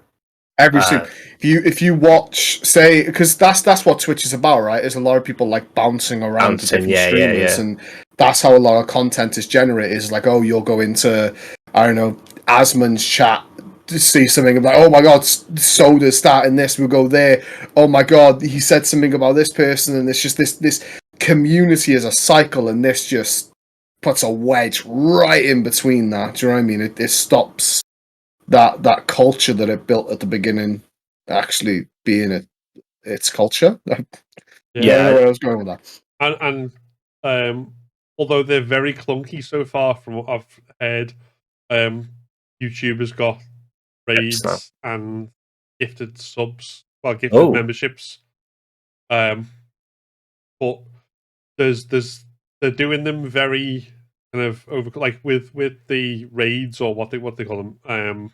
Every stream. If you watch, say, because that's what Twitch is about, right? Is a lot of people like bouncing around to different streamers, and that's how a lot of content is generated. Is like, oh, you'll go into, I don't know, Asmon's chat to see something like, oh my god, Soda's starting this. We'll go there. Oh my god, he said something about this person, and it's just this community is a cycle, and this just puts a wedge right in between that. Do you know what I mean? It stops that culture that it built at the beginning actually being its culture. I don't know where I was going with that. And although they're very clunky so far from what I've heard, YouTube has got raids and gifted subs, gifted memberships. But they're doing them very kind of over, like with the raids, or what they call them,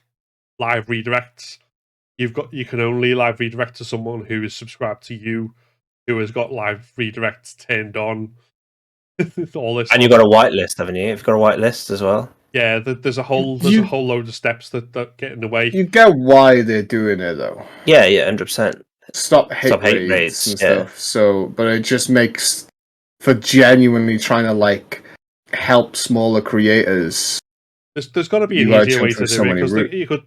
live redirects. You can only live redirect to someone who is subscribed to you, who has got live redirects turned on. All this, and you've got a whitelist, haven't you? You've got a whitelist as well. Yeah, there's a whole load of steps that get in the way. You get why they're doing it though. Yeah, 100%. Stop hate raids and stuff. So, but it just makes for genuinely trying to like help smaller creators. There's got to be an easier way to do it, because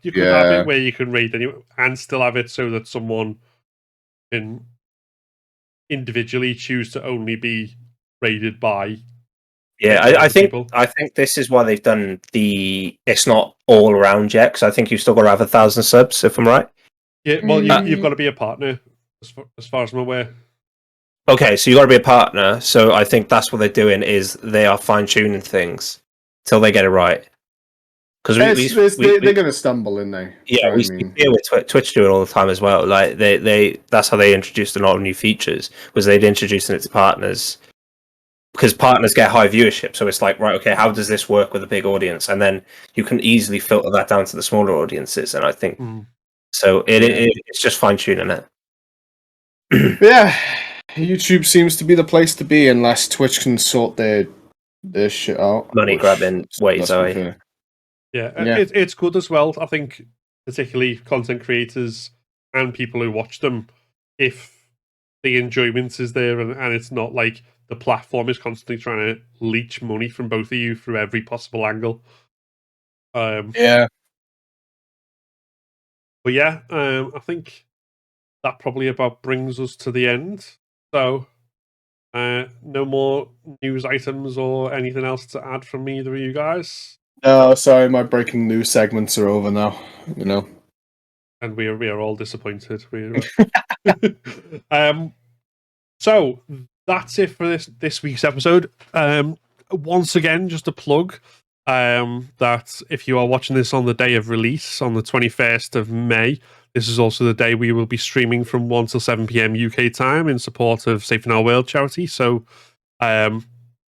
you could have it where you can raid and still have it so that someone can individually choose to only be raided by. Yeah, I think this is why they've done it's not all around yet, because I think you've still got to have 1,000 subs, if I'm right. Yeah, well, you've got to be a partner, as far as I'm aware. Okay, so you got to be a partner. So I think that's what they're doing, is they are fine tuning things till they get it right. Because they're going to stumble, in there. Yeah, we deal with Twitch do it all the time as well. Like that's how they introduced a lot of new features, was they'd introduced it to partners, because partners get high viewership. So it's like, right, okay, how does this work with a big audience? And then you can easily filter that down to the smaller audiences. And I think so. It's just fine tuning it. Yeah, YouTube seems to be the place to be unless Twitch can sort their shit out. Money grabbing ways, Yeah, it's good as well. I think particularly content creators and people who watch them, if the enjoyment is there and it's not like the platform is constantly trying to leech money from both of you through every possible angle. Yeah. But yeah, I think that probably about brings us to the end. So, no more news items or anything else to add from either of you guys? No, sorry, my breaking news segments are over now. And we are all disappointed. So that's it for this week's episode. Once again, just a plug that if you are watching this on the day of release, on the 21st of May, this is also the day we will be streaming from 1 till 7 p.m. UK time in support of Safe in Our World charity. So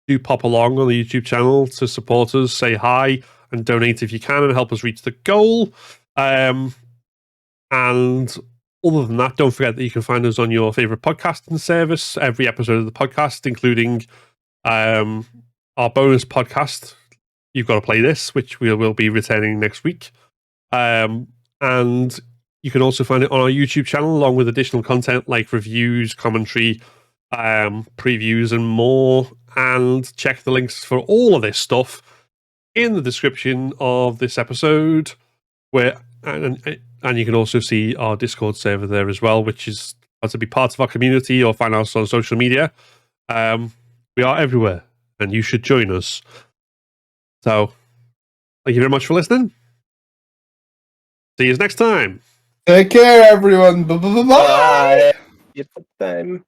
do pop along on the YouTube channel to support us, say hi, and donate if you can, and help us reach the goal. And other than that, don't forget that you can find us on your favorite podcasting service. Every episode of the podcast, including our bonus podcast, You've Got to Play This, which we will be returning next week. And you can also find it on our YouTube channel, along with additional content like reviews, commentary, previews, and more. And check the links for all of this stuff in the description of this episode, and you can also see our Discord server there as well, which is to be part of our community or find us on social media. We are everywhere, and you should join us. So, thank you very much for listening. See you next time. Take care, everyone. Bye. Bye.